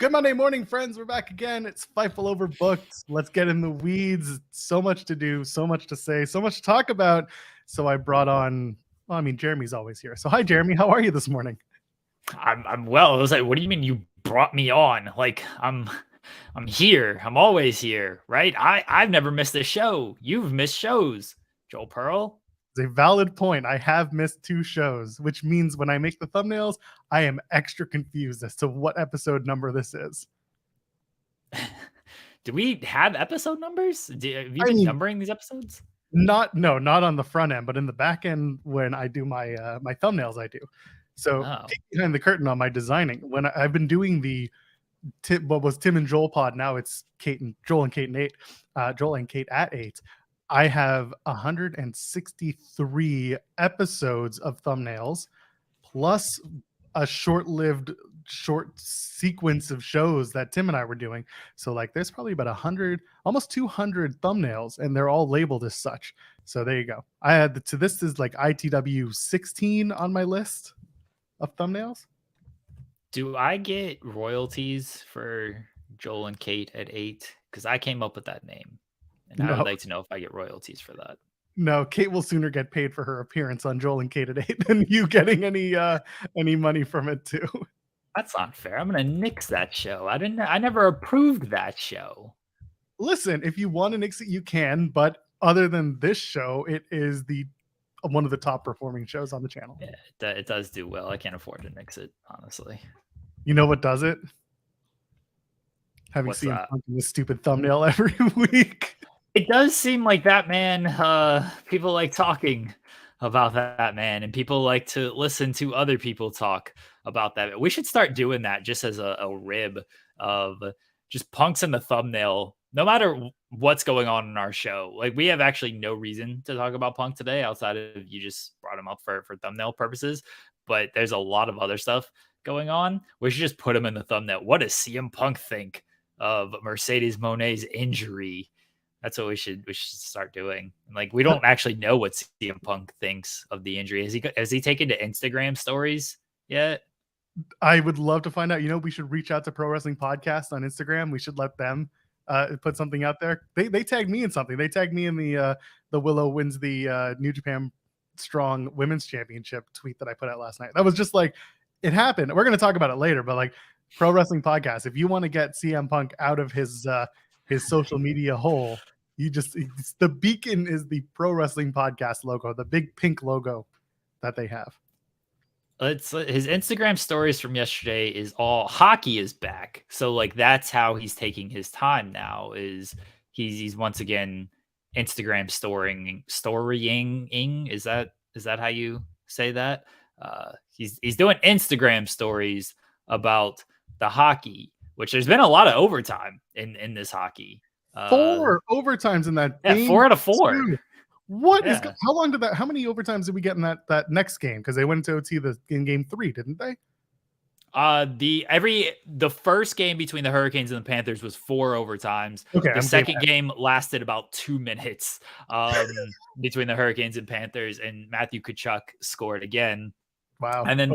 Good Monday morning, friends. We're back again. It's Fightful Overbooked. Let's get in the weeds. So much to do, so much to say, so much to talk about. So I brought on, Jeremy's always here. So hi, Jeremy. How are you this morning? I'm well. I was like, what do you mean you brought me on? Like I'm here. I'm always here, right? I've never missed a show. You've missed shows, Joel Pearl. It's a valid point. I have missed 2 shows, which means when I make the thumbnails, I am extra confused as to what episode number this is. Do we have episode numbers? Have you been numbering these episodes? Not on the front end, but in the back end when I do my my thumbnails, I do. So behind the curtain on my designing, when I've been doing the what was Tim and Joel pod, now it's Joel and Kate at 8. I have 163 episodes of thumbnails plus a short-lived short sequence of shows that Tim and I were doing. So like there's probably about 100, almost 200 thumbnails, and they're all labeled as such. So there you go. I had this is like ITW 16 on my list of thumbnails. Do I get royalties for Joel and Kate at 8? Because I came up with that name. And I would like to know if I get royalties for that. No, Kate will sooner get paid for her appearance on Joel and Kate at 8 than you getting any money from it too. That's not fair. I'm gonna nix that show. I never approved that show. Listen, if you want to nix it, you can, but other than this show, it is one of the top performing shows on the channel. Yeah, it does do well. I can't afford to nix it, honestly. You know what does it? Having seen this stupid thumbnail every week. It does seem like that man, people like talking about that man, and people like to listen to other people talk about that. We should start doing that just as a rib of just punks in the thumbnail, no matter what's going on in our show. Like, we have actually no reason to talk about Punk today outside of you just brought him up for thumbnail purposes, but there's a lot of other stuff going on. We should just put him in the thumbnail. What does CM Punk think of Mercedes Moné's injury? That's what we should start doing. Like, we don't actually know what CM Punk thinks of the injury. Has he taken to Instagram stories yet? I would love to find out. We should reach out to Pro Wrestling Podcast on Instagram. We should let them put something out there. They tagged me in something. They tagged me in the Willow wins the New Japan Strong Women's Championship tweet that I put out last night. That was just like, it happened. We're going to talk about it later, but like, Pro Wrestling Podcast, if you want to get CM Punk out of his social media hole, the beacon is the Pro Wrestling Podcast logo, the big pink logo that they have. His Instagram stories from yesterday is all hockey is back. So like, that's how he's taking his time now, is he's once again Instagram storying. Is that how you say that? He's doing Instagram stories about the hockey, which there's been a lot of overtime in this hockey. 4 overtimes in that game. 4 out of 4. What is how long did that? How many overtimes did we get in that next game? Because they went to OT in game 3, didn't they? The first game between the Hurricanes and the Panthers was 4 overtimes. Okay, the second game lasted about 2 minutes between the Hurricanes and Panthers, and Matthew Tkachuk scored again. Wow. And then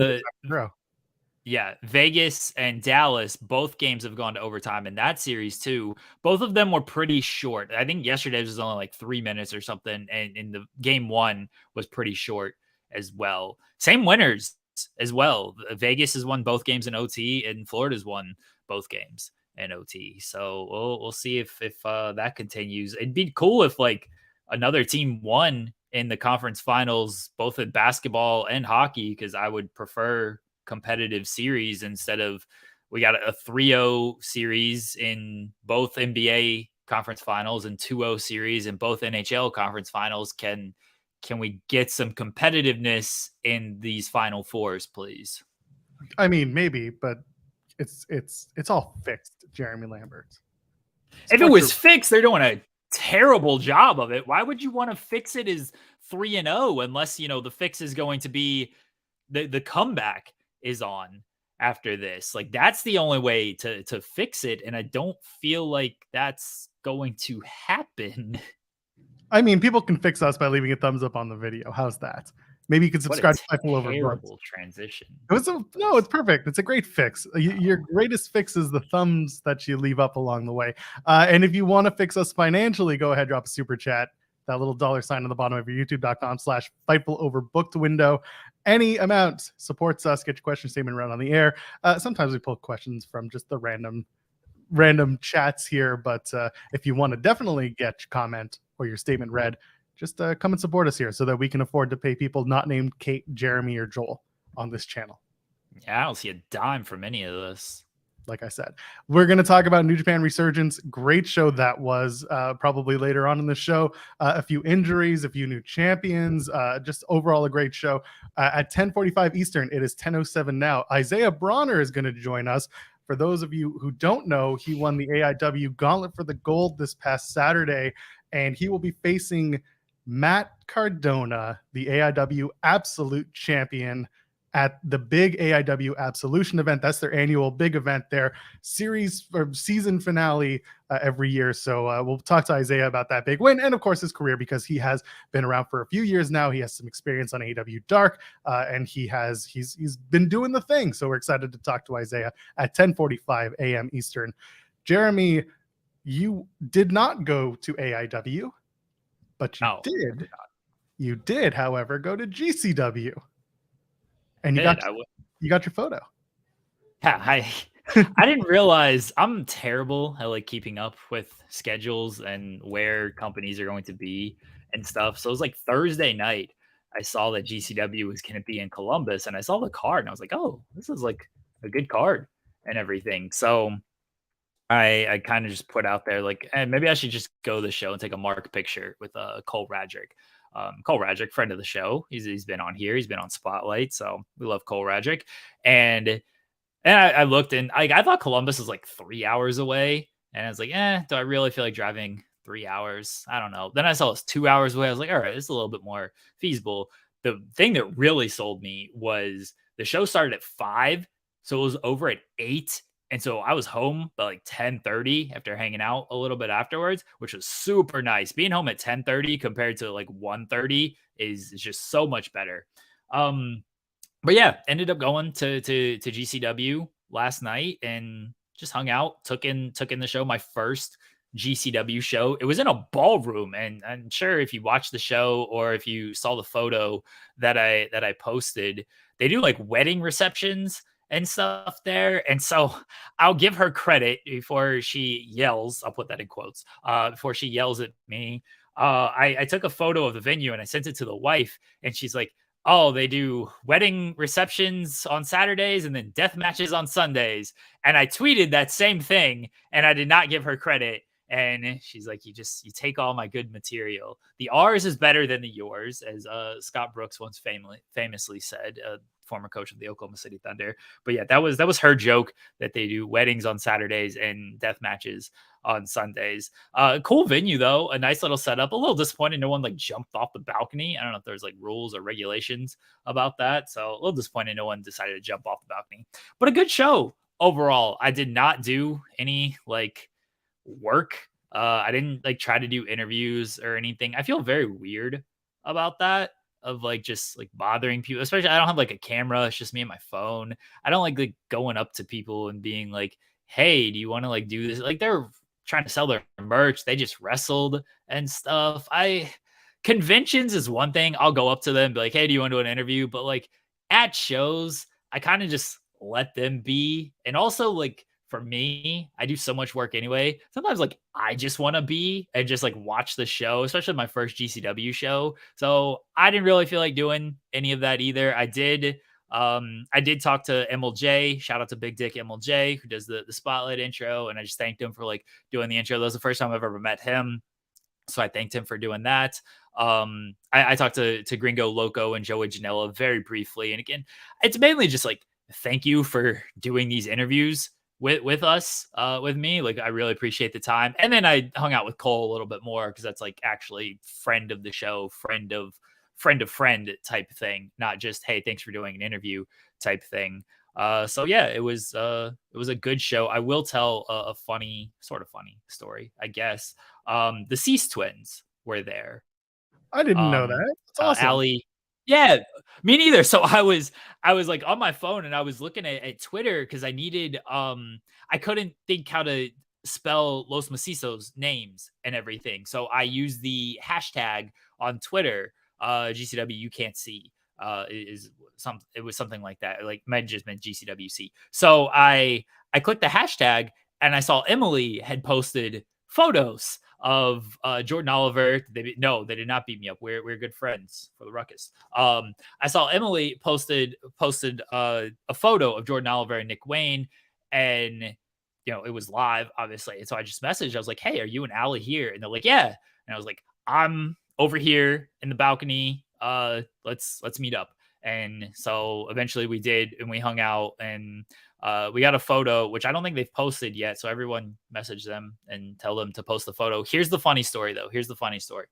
Vegas and Dallas, both games have gone to overtime in that series too. Both of them were pretty short. I think yesterday's was only like 3 minutes or something, and in the game 1 was pretty short as well. Same winners as well. Vegas has won both games in OT, and Florida's won both games in OT. So we'll see if that continues. It'd be cool if like another team won in the conference finals, both in basketball and hockey, because I would prefer competitive series instead of, we got a 3-0 series in both NBA conference finals and 2-0 series in both NHL conference finals. Can we get some competitiveness in these Final Fours, please? I mean, maybe, but it's all fixed, Jeremy Lambert. If it was fixed, they're doing a terrible job of it. Why would you want to fix it as 3-0 unless, the fix is going to be the comeback is on after this? Like, that's the only way to fix it, and I don't feel like that's going to happen. I mean, people can fix us by leaving a thumbs up on the video. How's that? Maybe you can What a subscribe to Fightful Overbooked. terrible transition. No, it's perfect. It's a great fix. Your greatest fix is the thumbs that you leave up along the way. And if you want to fix us financially, go ahead, drop a super chat. That little $sign on the bottom of your youtube.com/Fightful Overbooked window. Any amount supports us. Get your question statement read on the air. Sometimes we pull questions from just the random chats here, but if you want to definitely get your comment or your statement read, just come and support us here so that we can afford to pay people not named Kate, Jeremy, or Joel on this channel. Yeah, I don't see a dime from any of this. Like I said, we're going to talk about New Japan Resurgence. Great show that was. Probably later on in the show, a few injuries, a few new champions, just overall a great show. At 10:45 Eastern, it is 10:07 now. Isaiah Broner is going to join us. For those of you who don't know, he won the AIW Gauntlet for the Gold this past Saturday, and he will be facing Matt Cardona, the AIW Absolute Champion, at the big AIW Absolution event. That's their annual big event, their series or season finale every year. So we'll talk to Isaiah about that big win and, of course, his career, because he has been around for a few years now. He has some experience on AEW Dark, and he's been doing the thing. So we're excited to talk to Isaiah at 10:45 a.m. Eastern. Jeremy, you did not go to AIW, but you did, however, go to GCW. And you got your photo. Yeah, I didn't realize I'm terrible at like keeping up with schedules and where companies are going to be and stuff. So it was like Thursday night, I saw that GCW was going to be in Columbus, and I saw the card, and I was like, oh, this is like a good card and everything. So I kind of just put out there like, and maybe I should just go to the show and take a mark picture with Cole Radrick. Cole Radrick, friend of the show. He's been on here. He's been on Spotlight. So we love Cole Radrick. And I looked, and I thought Columbus was like 3 hours away. And I was like, do I really feel like driving 3 hours? I don't know. Then I saw it's 2 hours away. I was like, all right, this is a little bit more feasible. The thing that really sold me was the show started at 5. So it was over at 8. And so I was home by like 10:30 after hanging out a little bit afterwards, which was super nice. Being home at 10:30 compared to like 1:30 is just so much better. But yeah, ended up going to GCW last night and just hung out, took in the show, my first GCW show. It was in a ballroom, and I'm sure if you watched the show or if you saw the photo that I posted, they do like wedding receptions and stuff there. And so I'll give her credit before she yells. I'll put that in quotes. Before she yells at me, I took a photo of the venue and I sent it to the wife, and she's like, oh, they do wedding receptions on Saturdays and then death matches on Sundays. And I tweeted that same thing, and I did not give her credit. And she's like, you take all my good material. The ours is better than the yours, as Scott Brooks once famously said, former coach of the Oklahoma City Thunder. But yeah, that was her joke, that they do weddings on Saturdays and death matches on Sundays. Cool venue though, a nice little setup. A little disappointed no one like jumped off the balcony. I don't know if there's like rules or regulations about that. So a little disappointed no one decided to jump off the balcony. But a good show overall. I did not do any like work. I didn't like try to do interviews or anything. I feel very weird about that, of like just like bothering people, especially I don't have like a camera. It's just me and my phone. I don't like going up to people and being like, hey, do you want to like do this? Like they're trying to sell their merch. They just wrestled and stuff. Conventions is one thing. I'll go up to them and be like, hey, do you want to do an interview? But like at shows, I kind of just let them be. And also like, for me, I do so much work anyway. Sometimes like I just want to be and just like watch the show, especially my first GCW show. So I didn't really feel like doing any of that either. I did talk to MLJ. Shout out to Big Dick MLJ, who does the Spotlight intro. And I just thanked him for like doing the intro. That was the first time I've ever met him. So I thanked him for doing that. I talked to Gringo Loco and Joey Janela very briefly. And again, it's mainly just like, thank you for doing these interviews with us, with me. Like, I really appreciate the time. And then I hung out with Cole a little bit more, because that's like actually friend of the show, friend of friend type thing, not just, hey, thanks for doing an interview type thing. So yeah, it was a good show. I will tell a funny story, I guess. The Cease twins were there. I didn't know that. It's awesome. Yeah, me neither. So I was like on my phone and I was looking at Twitter because I needed I couldn't think how to spell Los Macizos names and everything. So I used the hashtag on Twitter, GCW you can't see. Is some it was something like that. Like might just meant GCWC. So I clicked the hashtag and I saw Emily had posted photos of Jordan Oliver. No, they did not beat me up. We're good friends for the ruckus. I saw Emily posted a photo of Jordan Oliver and Nick Wayne, and it was live, obviously. And so I just messaged. I was like, "Hey, are you and Allie here?" And they're like, "Yeah." And I was like, "I'm over here in the balcony. Let's meet up." And so eventually we did, and we hung out, and we got a photo, which I don't think they've posted yet. So everyone message them and tell them to post the photo. Here's the funny story, though. Here's the funny story.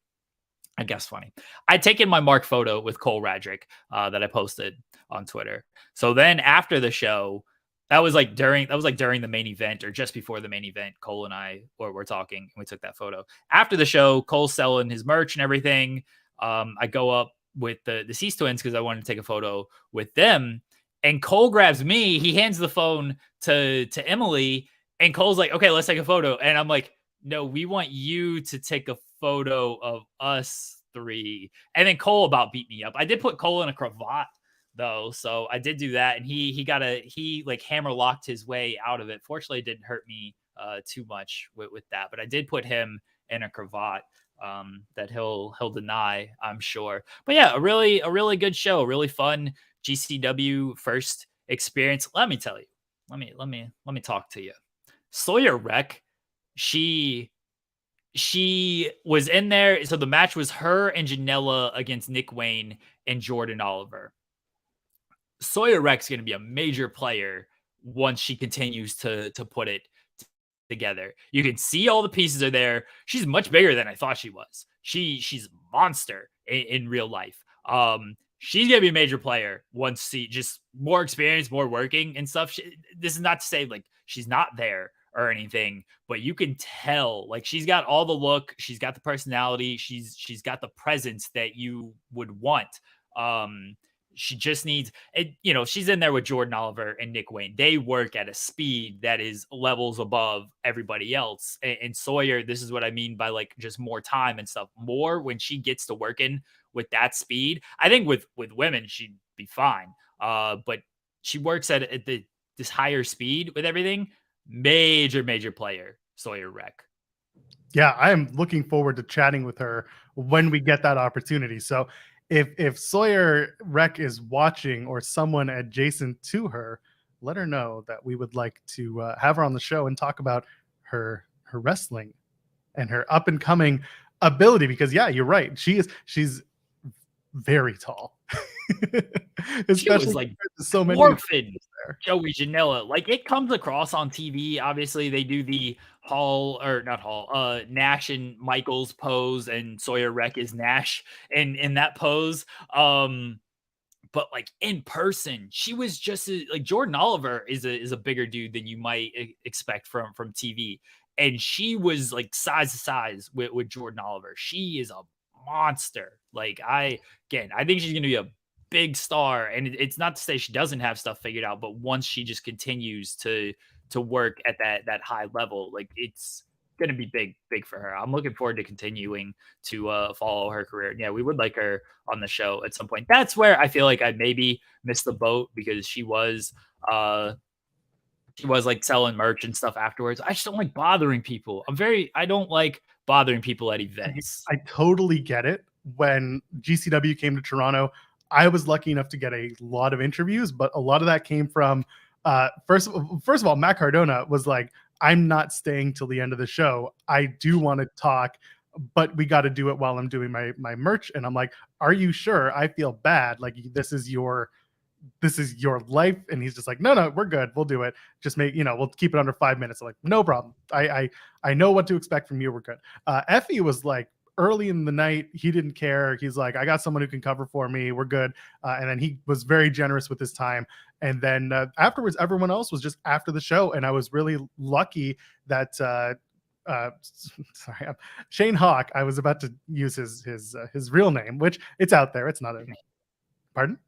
I guess funny. I'd taken my mark photo with Cole Radrick that I posted on Twitter. So then after the show, that was like during the main event or just before the main event. Cole and I were talking and we took that photo. After the show, Cole's selling his merch and everything. I go up with the Cease twins because I wanted to take a photo with them. And Cole grabs me. He hands the phone to Emily, and Cole's like, "Okay, let's take a photo." And I'm like, "No, we want you to take a photo of us three." And then Cole about beat me up. I did put Cole in a cravat though, so I did do that, and he like hammer locked his way out of it. Fortunately, it didn't hurt me too much with that, but I did put him in a cravat that he'll deny, I'm sure. But yeah, a really good show, really fun GCW first experience. Let me tell you, let me talk to you. Sawyer Wreck, she was in there. So the match was her and Janela against Nick Wayne and Jordan Oliver. Sawyer Wreck's going to be a major player once she continues to put it together. You can see all the pieces are there. She's much bigger than I thought she was. She's a monster in real life. She's gonna be a major player once she just more experience, more working and stuff. This is not to say like she's not there or anything, but you can tell like she's got all the look, she's got the personality, she's got the presence that you would want. She just needs it, she's in there with Jordan Oliver and Nick Wayne. They work at a speed that is levels above everybody else. And Sawyer, this is what I mean by like just more time and stuff. More when she gets to working with that speed. I think with women, she'd be fine. But she works at this higher speed with everything. Major player, Sawyer Wreck. Yeah, I am looking forward to chatting with her when we get that opportunity. So if Sawyer Wreck is watching or someone adjacent to her, let her know that we would like to have her on the show and talk about her wrestling and her up and coming ability. Because yeah, you're right. She's very tall. Especially like so many Joey Janela. Like it comes across on TV. Obviously, they do the Nash and Michaels pose, and Sawyer Wreck is Nash in that pose. But like in person, she was just like Jordan Oliver is a bigger dude than you might expect from TV, and she was like size to size with Jordan Oliver. She is a monster. Like I think she's gonna be a big star, and it's not to say she doesn't have stuff figured out, but once she just continues to work at that high level, like it's gonna be big for her. I'm looking forward to continuing to follow her career. Yeah, we would like her on the show at some point. That's where I feel like I maybe missed the boat because she was like selling merch and stuff afterwards. I just don't like bothering people. I don't like bothering people at events. I totally get it. When GCW came to Toronto, I was lucky enough to get a lot of interviews, but a lot of that came from first of all, Matt Cardona was like, "I'm not staying till the end of the show. I do want to talk, but we got to do it while I'm doing my merch." And I'm like, "Are you sure? I feel bad. Like this is your life." And he's just like, no, we're good. We'll do it. Just we'll keep it under 5 minutes. I'm like, no problem. I know what to expect from you. We're good. Effie was like, early in the night, he didn't care. He's like, I got someone who can cover for me. We're good. And then he was very generous with his time. And then afterwards, everyone else was just after the show. And I was really lucky that Shane Hawk, I was about to use his real name, which it's out there. It's not a Pardon?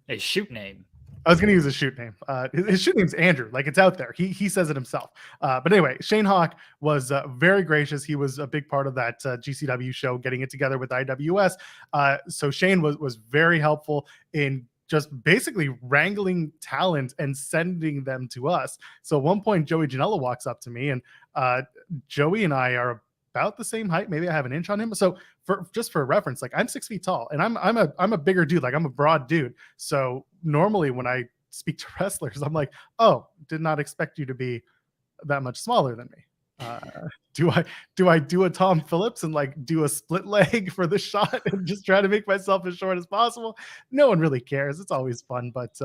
A shoot name. I was going to use his shoot name. His shoot name's Andrew. Like, it's out there. He says it himself. But anyway, Shane Hawk was very gracious. He was a big part of that GCW show, getting it together with IWS. So Shane was very helpful in just basically wrangling talent and sending them to us. So at one point, Joey Janela walks up to me, and Joey and I are about the same height. Maybe I have an inch on him. So for reference, like, I'm 6 feet tall, and I'm a bigger dude. Like, I'm a broad dude. So normally when I speak to wrestlers, I'm like, oh, did not expect you to be that much smaller than me. Do I do a Tom Phillips and like do a split leg for the shot and just try to make myself as short as possible? No one really cares. It's always fun, but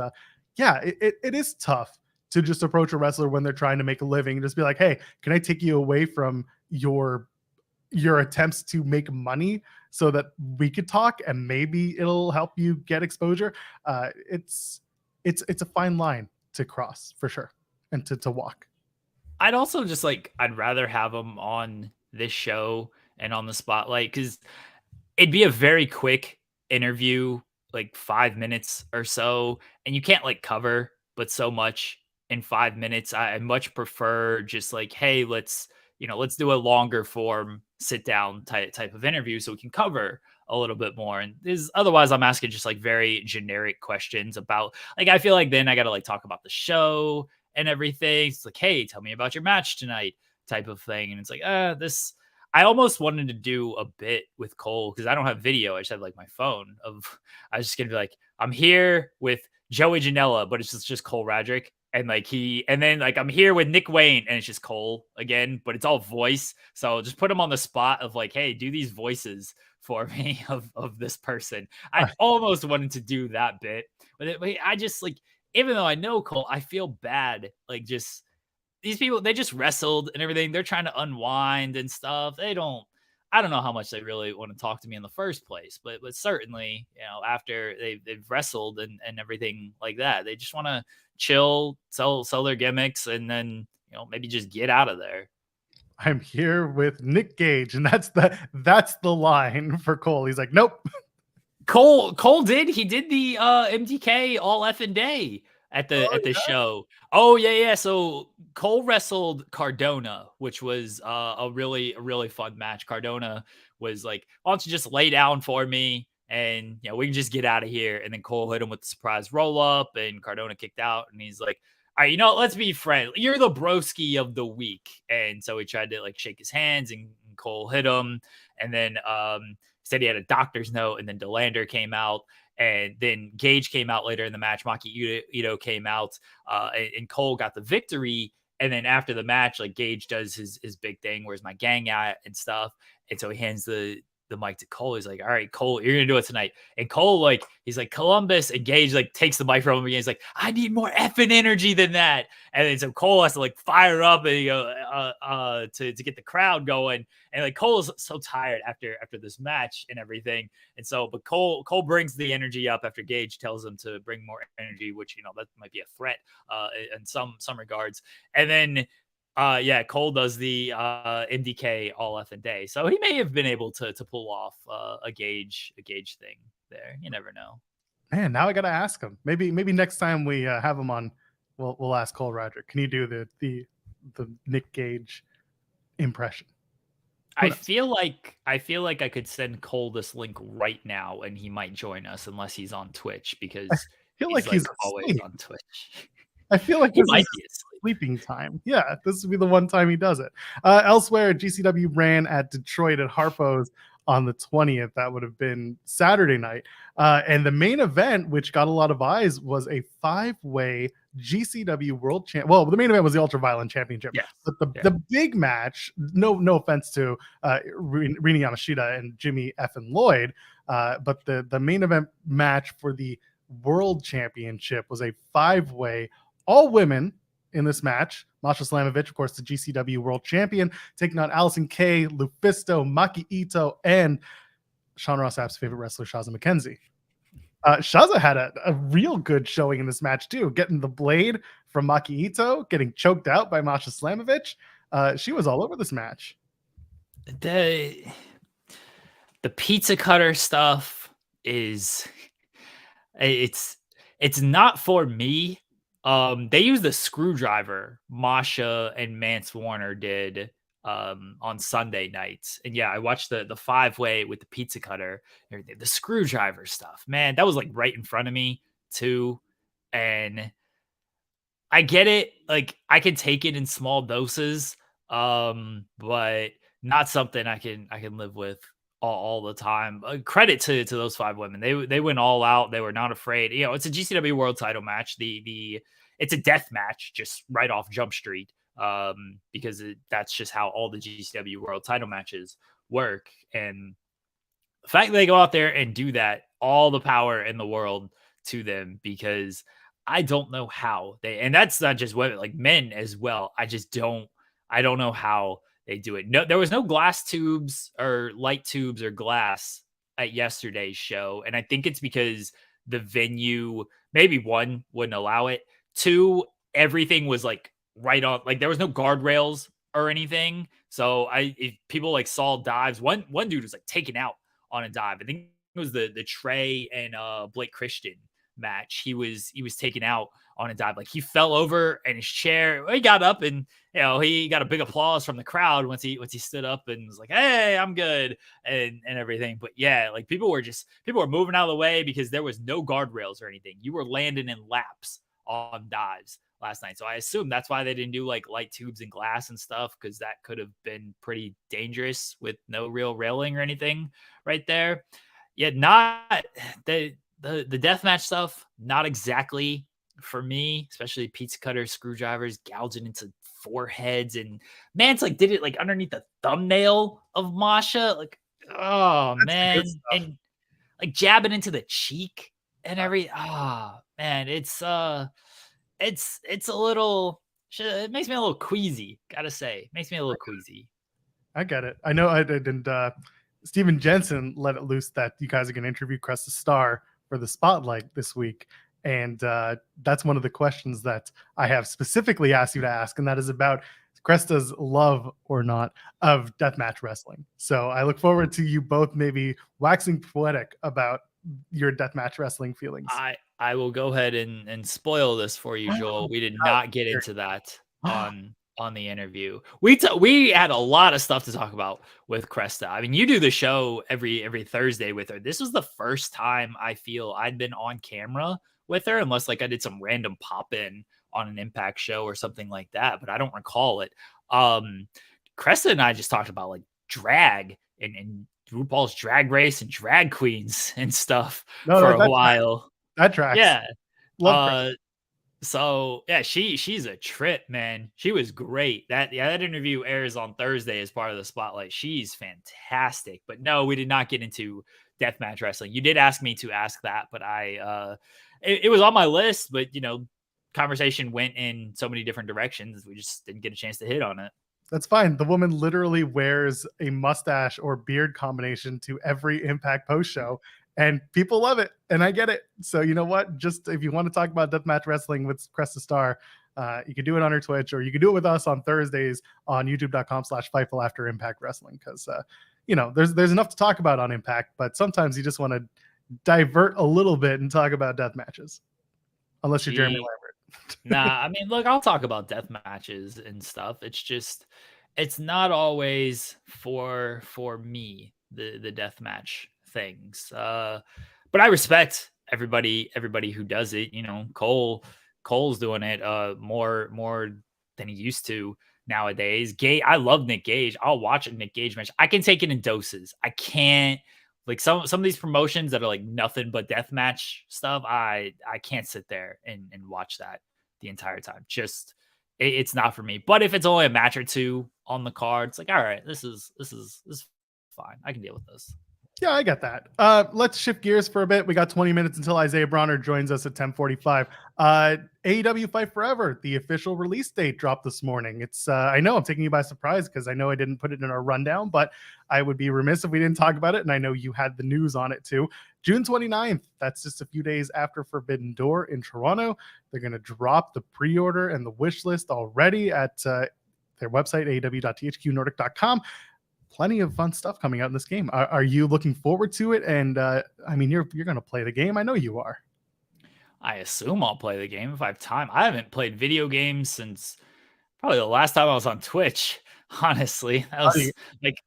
yeah, it is tough to just approach a wrestler when they're trying to make a living and just be like, hey, can I take you away from your attempts to make money so that we could talk and maybe it'll help you get exposure? It's a fine line to cross for sure, and to walk. I'd also just I'd rather have him on this show and on the spotlight, because it'd be a very quick interview, like 5 minutes or so, and you can't cover but so much in 5 minutes. I much prefer just hey, let's do a longer form sit down type of interview so we can cover a little bit more. And otherwise I'm asking just very generic questions about I feel like then I got to talk about the show and everything. It's hey, tell me about your match tonight type of thing. And it's this, I almost wanted to do a bit with Cole, because I don't have video. I just have my phone I was just gonna be I'm here with Joey Janela, but it's just Cole Radrick. And then I'm here with Nick Wayne, and it's just Cole again, but it's all voice. So just put him on the spot of hey, do these voices for me of this person. I almost wanted to do that bit, but I just even though I know Cole, I feel bad. Just these people, they just wrestled and everything. They're trying to unwind and stuff. I don't know how much they really want to talk to me in the first place, but certainly, after they've wrestled and everything like that, they just want to chill, sell their gimmicks, and then, maybe just get out of there. I'm here with Nick Gage, and that's the line for Cole. He's like, nope. Cole he did the MTK all effing day at the show. Oh yeah. So Cole wrestled Cardona, which was a really fun match. Cardona was why don't you just lay down for me, and we can just get out of here. And then Cole hit him with the surprise roll up, and Cardona kicked out, and he's like, all right, let's be friends. You're the broski of the week. And so he tried to shake his hands, and Cole hit him, and then said he had a doctor's note, and then DeLander came out, and then Gage came out later in the match. Maki Ito came out, and Cole got the victory. And then after the match, Gage does his big thing, where's my gang at and stuff. And so he hands the mic to Cole. He's like, all right, Cole, you're gonna do it tonight. And Cole, he's like, Columbus, and Gage takes the mic from him again. He's like, I need more effing energy than that. And then so Cole has to fire up and to get the crowd going. And Cole is so tired after this match and everything. And so, but Cole brings the energy up after Gage tells him to bring more energy, which that might be a threat in some regards. And then Cole does the MDK all effing day. So he may have been able to pull off a Gage thing there. You never know. Man, now I gotta ask him. Maybe next time we have him on, we'll ask Cole Radrick. Can you do the Nick Gage impression? I feel like I could send Cole this link right now, and he might join us unless he's on Twitch, because I feel he's always on Twitch. I feel like he might be sleeping time. Yeah, this would be the one time he does it. Elsewhere, GCW ran at Detroit at Harpo's on the 20th. That would have been Saturday night. And the main event, which got a lot of eyes, was a 5-way GCW World Champ. Well, the main event was the Ultraviolent Championship. Yes. But the big match, no offense to Rini Yamashita and Jimmy F. and Lloyd, but the main event match for the World Championship was a 5-way, all women in this match. Masha Slamovich, of course, the GCW World Champion, taking on Allison Kay, Lufisto, Maki Ito, and Sean Ross Sapp's favorite wrestler, Shaza McKenzie. Shaza had a real good showing in this match, too, getting the blade from Maki Ito, getting choked out by Masha Slamovich. She was all over this match. The pizza cutter stuff is... It's not for me. They used the screwdriver Masha and Mance Warner did on Sunday nights. And yeah, I watched the 5-way with the pizza cutter, everything. The screwdriver stuff. Man, that was like right in front of me too. And I get it. Like I can take it in small doses, but not something I can live with all the time. Credit to those 5 women. They went all out. They were not afraid. You know, it's a GCW World Title match. It's a death match, just right off Jump Street, because that's just how all the GCW World Title matches work. And the fact that they go out there and do that, all the power in the world to them, because I don't know how and that's not just women, like men as well. I don't know how they do it. No, there was no glass tubes or light tubes or glass at yesterday's show. And I think it's because the venue, maybe one, wouldn't allow it. Two, everything was like right on, like there was no guardrails or anything. So if people like saw dives, one dude was like taken out on a dive. I think it was the Trey and Blake Christian match. He was taken out on a dive. Like he fell over and his chair, he got up and he got a big applause from the crowd once he stood up and was like, "Hey, I'm good," and everything. But yeah, like people were moving out of the way because there was no guardrails or anything. You were landing in laps on dives last night. So I assume that's why they didn't do like light tubes and glass and stuff, because that could have been pretty dangerous with no real railing or anything right there. Yeah, not the deathmatch stuff, not exactly for me, especially pizza cutters, screwdrivers, gouging into foreheads, and Mance like did it like underneath the thumbnail of Masha, like oh That's man, good stuff. and like jabbing into the cheek and man, it's a little, it makes me a little queasy, gotta say, makes me a little queasy. I get it. I know I didn't. Steven Jensen let it loose that you guys are going to interview Cresta Star for the Spotlight this week. And that's one of the questions that I have specifically asked you to ask, and that is about Cresta's love or not of deathmatch wrestling. So I look forward to you both maybe waxing poetic about your deathmatch wrestling feelings. I will go ahead and spoil this for you, Joel. We did not get into that on the interview. We had a lot of stuff to talk about with Cresta. I mean, you do the show every Thursday with her. This was the first time I feel I'd been on camera with her, unless like I did some random pop in on an Impact show or something like that, but I don't recall it. Cresta and I just talked about like drag and RuPaul's Drag Race and drag queens and stuff for a while. That tracks. Yeah. Love so yeah, she's a trip, man. She was great. That interview airs on Thursday as part of the Spotlight. She's fantastic. But no, we did not get into deathmatch wrestling. You did ask me to ask that, but it was on my list, but conversation went in so many different directions. We just didn't get a chance to hit on it. That's fine. The woman literally wears a mustache or beard combination to every Impact post show, and people love it, and I get it. So you know what? Just if you want to talk about deathmatch wrestling with Cresta Star, you can do it on her Twitch, or you can do it with us on Thursdays on youtube.com/Fightful after Impact Wrestling, because there's enough to talk about on Impact, but sometimes you just want to divert a little bit and talk about death matches, unless you're Jeremy Lambert. Nah, I mean, look, I'll talk about death matches and stuff. It's just, it's not always for me, the death match things. But I respect everybody who does it. Cole's doing it more than he used to nowadays. I love Nick Gage. I'll watch a Nick Gage match. I can take it in doses. I can't, like some of these promotions that are like nothing but deathmatch stuff. I can't sit there and watch that the entire time. Just it's not for me. But if it's only a match or two on the card, it's like, all right, this is fine. I can deal with this. Yeah, I get that. Let's shift gears for a bit. We got 20 minutes until Isaiah Bronner joins us at 10:45. AEW Fight Forever, the official release date dropped this morning. It's I know I'm taking you by surprise because I know I didn't put it in our rundown, but I would be remiss if we didn't talk about it, and I know you had the news on it too. June 29th, that's just a few days after Forbidden Door in Toronto. They're going to drop the pre-order and the wish list already at their website, aew.thqnordic.com. Plenty of fun stuff coming out in this game. Are you looking forward to it? And I mean, you're going to play the game. I know you are. I assume I'll play the game if I have time. I haven't played video games since probably the last time I was on Twitch. Honestly, that was like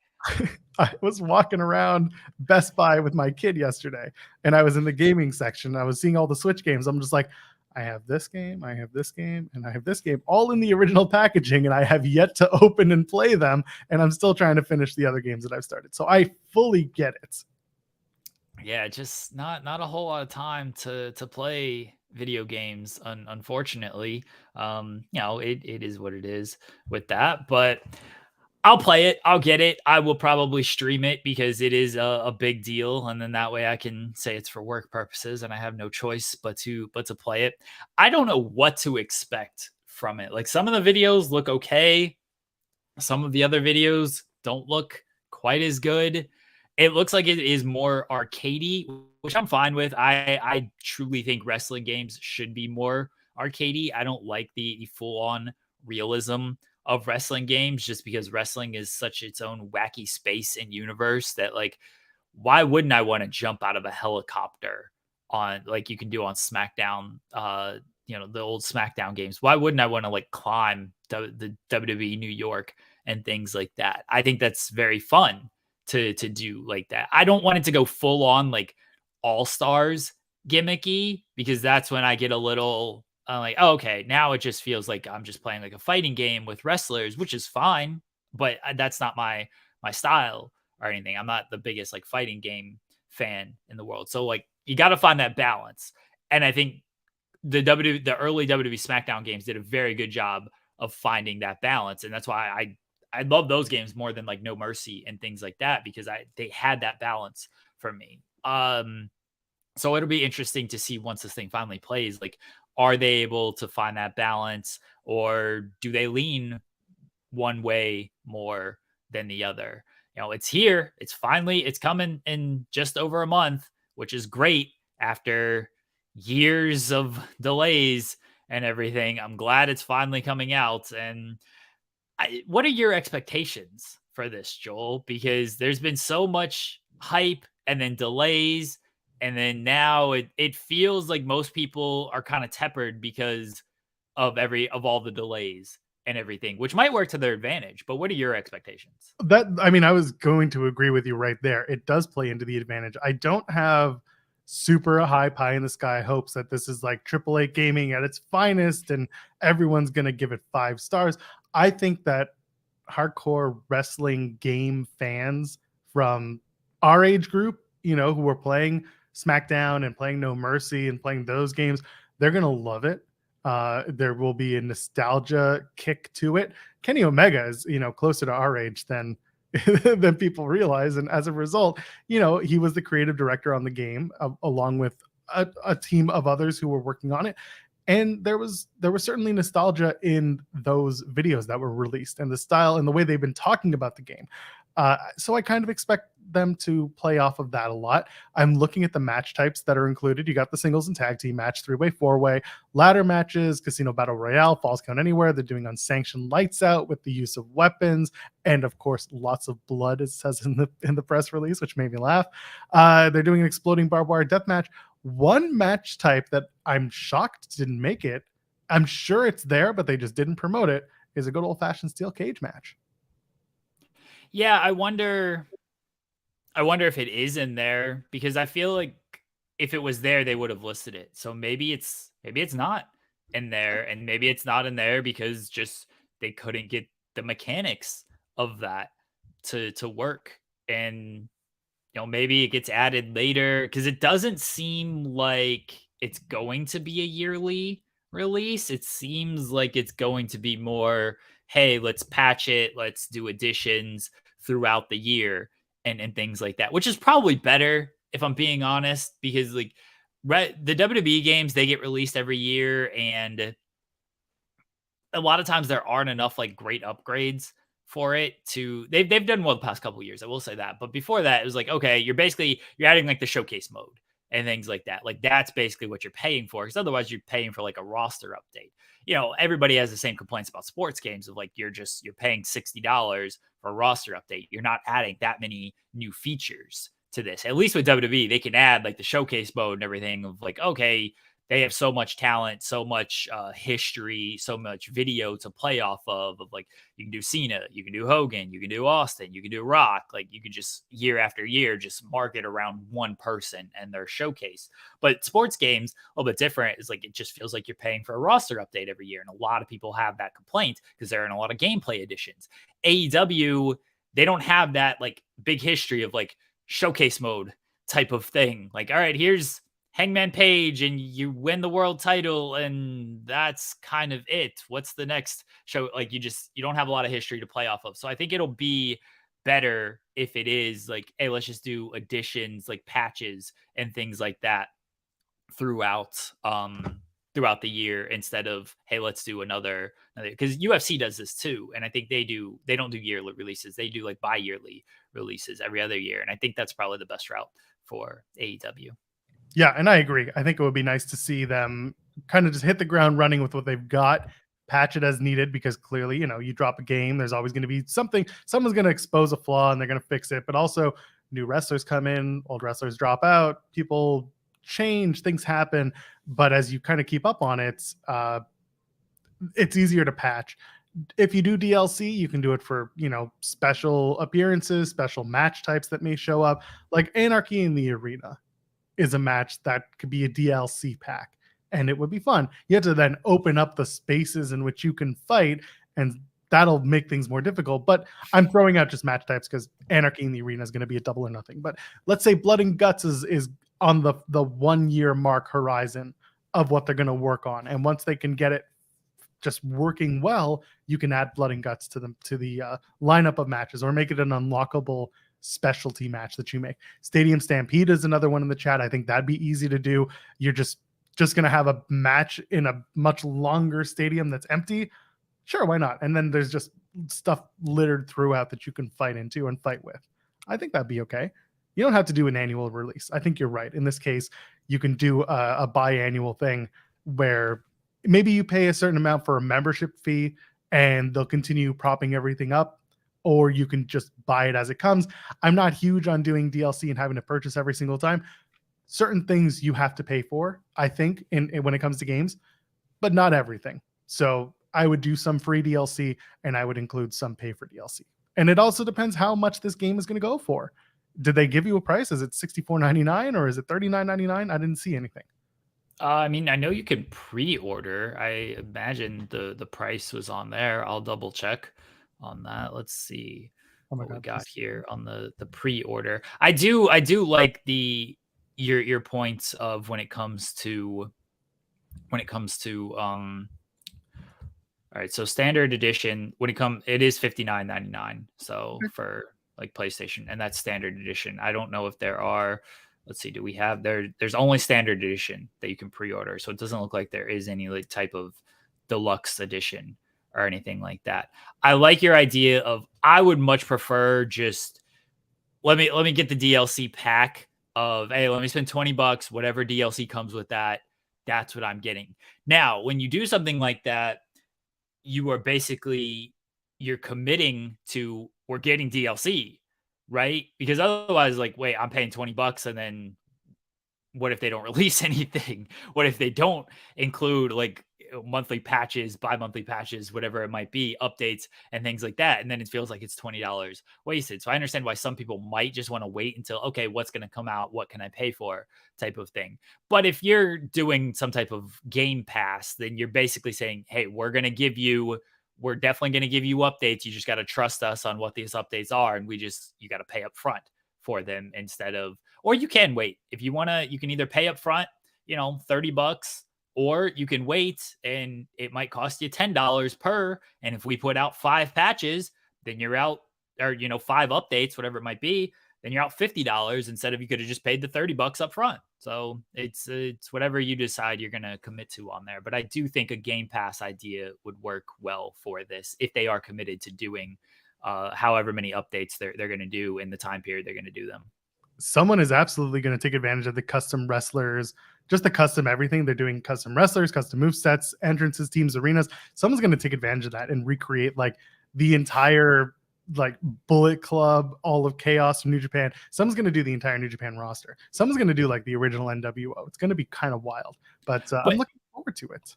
I was walking around Best Buy with my kid yesterday, and I was in the gaming section. I was seeing all the Switch games. I'm just like, I have this game, I have this game, and I have this game, all in the original packaging, and I have yet to open and play them. And I'm still trying to finish the other games that I've started. So I fully get it. yeah, just not a whole lot of time to play video games, unfortunately. It is what it is with that, but I'll play it. I'll get it. I will probably stream it because it is a big deal, and then that way I can say it's for work purposes, and I have no choice but to play it. I don't know what to expect from it. Like some of the videos look okay, some of the other videos don't look quite as good. It looks like it is more arcadey, which I'm fine with. I truly think wrestling games should be more arcadey. I don't like the full on realism of wrestling games just because wrestling is such its own wacky space and universe that like why wouldn't I want to jump out of a helicopter on like you can do on SmackDown the old SmackDown games. Why wouldn't I want to like climb the WWE New York and things like that? I think that's very fun to do like that. I don't want it to go full on like all stars gimmicky because that's when I get a little like, oh, okay, now it just feels like I'm just playing like a fighting game with wrestlers, which is fine, but that's not my style or anything. I'm not the biggest like fighting game fan in the world. So like you got to find that balance. And I think the early WWE SmackDown games did a very good job of finding that balance. And that's why I love those games more than like No Mercy and things like that because they had that balance for me. So it'll be interesting to see once this thing finally plays, like, are they able to find that balance or do they lean one way more than the other? It's here. It's coming in just over a month, which is great after years of delays and everything. I'm glad it's finally coming out. And what are your expectations for this, Joel? Because there's been so much hype and then delays. And then now it feels like most people are kind of tepid because of all the delays and everything, which might work to their advantage. But what are your expectations? I was going to agree with you right there. It does play into the advantage. I don't have super high pie in the sky hopes that this is like AAA gaming at its finest and everyone's going to give it 5 stars. I think that hardcore wrestling game fans from our age group, who are playing SmackDown and playing No Mercy and playing those games, they're going to love it. There will be a nostalgia kick to it. Kenny Omega is, closer to our age than than people realize, and as a result, he was the creative director on the game, along with a team of others who were working on it. And there was certainly nostalgia in those videos that were released, and the style and the way they've been talking about the game. So I kind of expect them to play off of that a lot. I'm looking at the match types that are included. You got the singles and tag team match, 3-way, 4-way, ladder matches, casino battle royale, falls count anywhere. They're doing unsanctioned lights out with the use of weapons, and of course, lots of blood. It says in the press release, which made me laugh. They're doing an exploding barbed wire death match. One match type that I'm shocked didn't make it. I'm sure it's there, but they just didn't promote it. Is a good old fashioned steel cage match. Yeah, I wonder if it is in there because I feel like if it was there, they would have listed it. So maybe it's not in there, and maybe it's not in there because just they couldn't get the mechanics of that to work. And maybe it gets added later because it doesn't seem like it's going to be a yearly release. It seems like it's going to be more, hey, let's patch it, let's do additions throughout the year and things like that, which is probably better if I'm being honest, because like the WWE games, they get released every year, and a lot of times there aren't enough like great upgrades for it to they've done well the past couple of years. I will say that. But before that, it was like, okay, you're adding like the showcase mode and things like that. Like that's basically what you're paying for. Because otherwise you're paying for like a roster update. Everybody has the same complaints about sports games of like you're paying $60 for a roster update. You're not adding that many new features to this. At least with WWE, they can add like the showcase mode and everything of like, okay, they have so much talent, so much history, so much video to play off of like, you can do Cena, you can do Hogan, you can do Austin, you can do Rock. Like, you could just year after year just market around one person and their showcase. But sports games, a little bit different. Is like, it just feels like you're paying for a roster update every year. And a lot of people have that complaint because they're in a lot of gameplay editions. AEW, they don't have that like big history of like showcase mode type of thing. Like, all right, here's Hangman Page and you win the world title and that's kind of it. What's the next show? Like, you don't have a lot of history to play off of. So I think it'll be better if it is like, hey, let's just do additions, like patches and things like that throughout the year, instead of, hey, let's do another, because UFC does this too. And I think they don't do yearly releases. They do like bi-yearly releases every other year. And I think that's probably the best route for AEW. Yeah, and I agree. I think it would be nice to see them kind of just hit the ground running with what they've got, patch it as needed, because clearly, you drop a game, there's always going to be something, someone's going to expose a flaw and they're going to fix it. But also, new wrestlers come in, old wrestlers drop out, people change, things happen. But as you kind of keep up on it, it's easier to patch. If you do DLC, you can do it for, special appearances, special match types that may show up, like Anarchy in the Arena is a match that could be a DLC pack and it would be fun. You have to then open up the spaces in which you can fight, and that'll make things more difficult. But I'm throwing out just match types because Anarchy in the Arena is going to be a Double or Nothing. But let's say Blood and Guts is on the 1 year mark horizon of what they're going to work on. And once they can get it just working well, you can add Blood and Guts to the lineup of matches, or make it an unlockable specialty match that you make. Stadium Stampede is another one in the chat. I think that'd be easy to do. You're just going to have a match in a much longer stadium that's empty. Sure, why not? And then there's just stuff littered throughout that you can fight into and fight with. I think that'd be okay. You don't have to do an annual release. I think you're right. In this case, you can do a biannual thing where maybe you pay a certain amount for a membership fee and they'll continue propping everything up, or you can just buy it as it comes. I'm not huge on doing DLC and having to purchase every single time. Certain things you have to pay for, I think, when it comes to games, but not everything. So I would do some free DLC and I would include some pay for DLC. And it also depends how much this game is going to go for. Did they give you a price? Is it $64.99 or is it $39.99? I didn't see anything. I mean, I know you can pre-order. I imagine the price was on there. I'll double check on that. Let's see what we got here on the pre-order. I do like your points of when it comes to all right, so standard edition, it is $59.99. So for like PlayStation, and that's standard edition. I don't know if there are, let's see, do we have there's only standard edition that you can pre-order. So it doesn't look like there is any like type of deluxe edition or anything like that. I like your idea of, I would much prefer just let me get the DLC pack of, hey, let me spend $20, whatever DLC comes with that. That's what I'm getting. Now, when you do something like that, you are basically, you're committing to, we're getting DLC, right? Because otherwise, like, wait, I'm paying $20 and then what if they don't release anything? What if they don't include like monthly patches, bi-monthly patches, whatever it might be, updates and things like that? And then it feels like it's $20 wasted. So I understand why some people might just want to wait until, okay, what's going to come out? What can I pay for? Type of thing. But if you're doing some type of game pass, then you're basically saying, hey, we're definitely going to give you updates. You just got to trust us on what these updates are. And you got to pay up front for them instead of, or you can wait. If you want to, you can either pay up front, $30, or you can wait and it might cost you $10 per. And if we put out 5 patches, then you're out, or, 5 updates, whatever it might be, then you're out $50 instead of, you could have just paid the $30 up front. So it's whatever you decide you're going to commit to on there. But I do think a Game Pass idea would work well for this if they are committed to doing however many updates they're going to do in the time period they're going to do them. Someone is absolutely going to take advantage of the custom wrestlers, just the custom everything. They're doing custom wrestlers, custom movesets, entrances, teams, arenas. Someone's going to take advantage of that and recreate like the entire like Bullet Club, all of Chaos from New Japan. Someone's going to do the entire New Japan roster. Someone's going to do like the original NWO. It's going to be kind of wild, but I'm looking forward to it.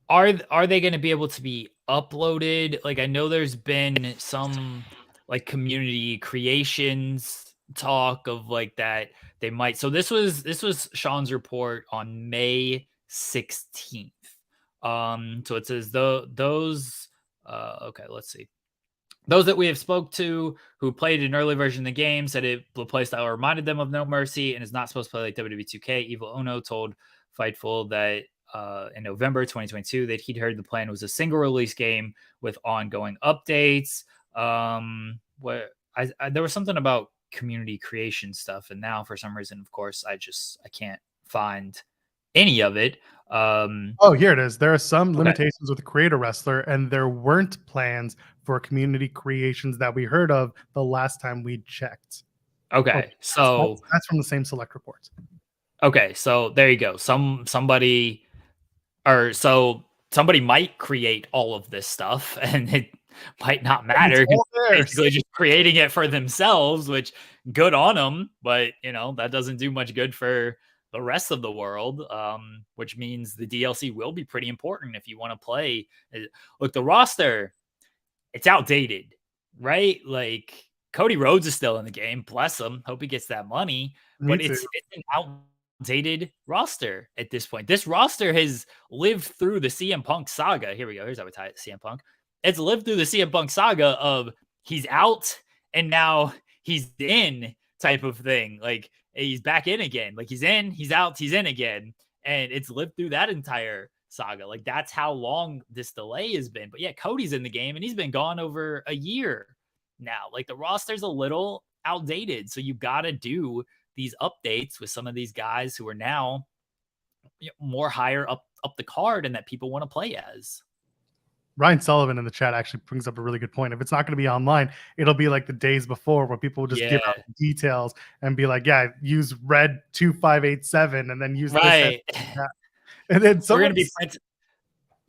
Are they going to be able to be uploaded? Like, I know there's been some like community creations talk of like that they might. So this was Sean's report on May 16th. So it says those okay, let's see. Those that we have spoke to who played an early version of the game said the playstyle reminded them of No Mercy and is not supposed to play like WWE 2K. Evil Uno told Fightful that in November 2022 that he'd heard the plan was a single release game with ongoing updates. There was something about community creation stuff, and now for some reason, of course, I can't find any of it. Here it is. There are some limitations with Create a Wrestler, and there weren't plans for community creations that we heard of the last time we checked. Okay, so that's from the same select reports. Okay, so there you go. Somebody might create all of this stuff, and it might not matter. Basically, just creating it for themselves, which good on them, but that doesn't do much good for the rest of the world. Which means the DLC will be pretty important if you want to play. Look, the roster, it's outdated, right? Like Cody Rhodes is still in the game. Bless him. Hope he gets that money. But it's an outdated roster at this point. This roster has lived through the CM Punk saga. Here we go. Here's how we tie it to CM Punk. It's lived through the CM Punk saga of he's out and now he's in type of thing. Like he's back in again. Like he's in, he's out, he's in again. And it's lived through that entire saga. Like that's how long this delay has been. But yeah, Cody's in the game and he's been gone over a year now. Like the roster's a little outdated. So you got to do these updates with some of these guys who are now more higher up the card and that people want to play as. Ryan Sullivan in the chat actually brings up a really good point. If it's not going to be online, it'll be like the days before where people will just give out details and be like, yeah, use red 2587 and then use this. And then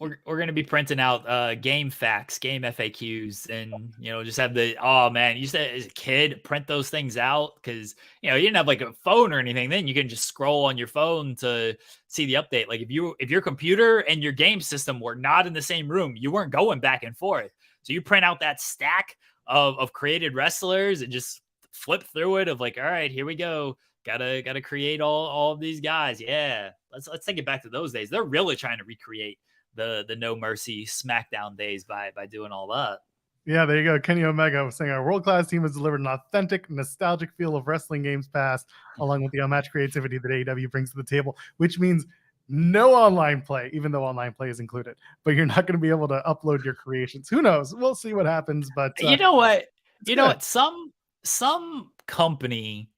we're going to be printing out game facts, game FAQs, and just have oh man, you said as a kid print those things out because you didn't have like a phone or anything. Then you can just scroll on your phone to see the update. Like if your computer and your game system were not in the same room, you weren't going back and forth. So you print out that stack of created wrestlers and just flip through it of like, all right, here we go. Gotta create all of these guys. Yeah, let's take it back to those days. They're really trying to recreate the No Mercy SmackDown days by doing all that. Yeah, there you go. Kenny Omega was saying our world-class team has delivered an authentic, nostalgic feel of wrestling games past, along with the unmatched creativity that AEW brings to the table, which means no online play, even though online play is included. But you're not going to be able to upload your creations. Who knows? We'll see what happens. But you know what? Some company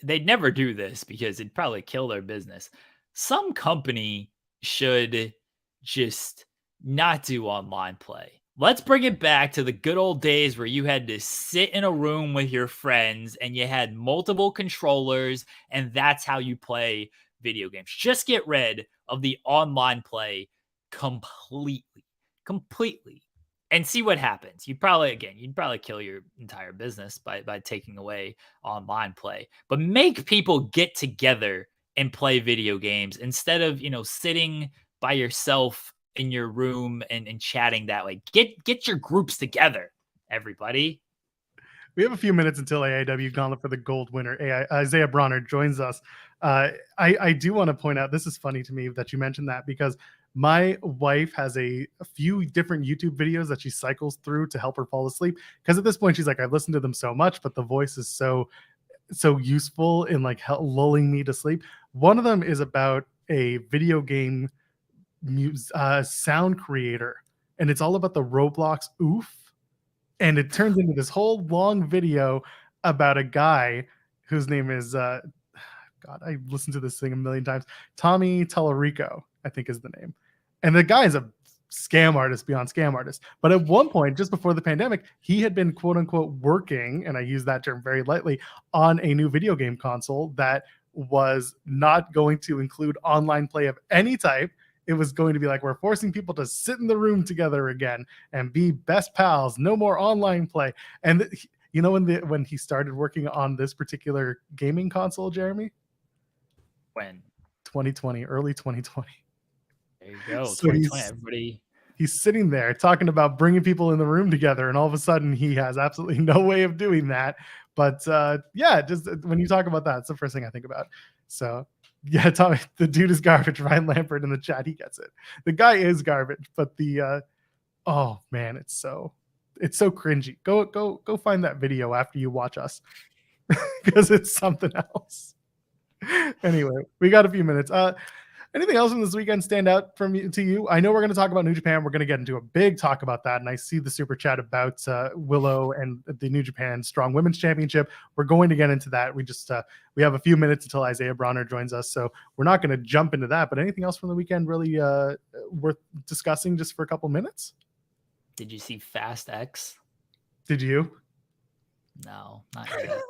they'd never do this because it'd probably kill their business. Some company should just not do online play. Let's bring it back to the good old days where you had to sit in a room with your friends and you had multiple controllers and that's how you play video games. Just get rid of the online play completely and see what happens. You'd probably kill your entire business by taking away online play, but make people get together and play video games instead of, sitting by yourself in your room and chatting that way. Get your groups together, everybody. We have a few minutes until AIW Gauntlet for the gold winner. Isaiah Bronner joins us. I do want to point out, this is funny to me that you mentioned that because my wife has a few different YouTube videos that she cycles through to help her fall asleep. Because at this point, she's like, I've listened to them so much, but the voice is so useful in like lulling me to sleep. One of them is about a video game sound creator, and it's all about the Roblox oof. And it turns into this whole long video about a guy whose name is God, I listened to this thing a million times. Tommy Tallarico, I think is the name. And the guy is a scam artist beyond scam artist. But at one point, just before the pandemic, he had been quote unquote working, and I use that term very lightly, on a new video game console that was not going to include online play of any type. it was going to be like, we're forcing people to sit in the room together again and be best pals, no more online play. And you know, when he started working on this particular gaming console, Jeremy? When? 2020, early 2020. There you go. So 2020, everybody. He's sitting there talking about bringing people in the room together, and all of a sudden he has absolutely no way of doing that. But yeah, just when you talk about that, it's the first thing I think about. So yeah, Tommy, the dude is garbage. Ryan Lampert in the chat, he gets it. The guy is garbage, but the oh man, it's so cringy. Go find that video after you watch us because it's something else. Anyway, we got a few minutes. Anything else from this weekend stand out to you? I know we're going to talk about New Japan. We're going to get into a big talk about that. And I see the super chat about Willow and the New Japan Strong Women's Championship. We're going to get into that. We just we have a few minutes until Isaiah Bronner joins us, so we're not going to jump into that. But anything else from the weekend really worth discussing just for a couple minutes? Did you see Fast X? Did you? No, not yet.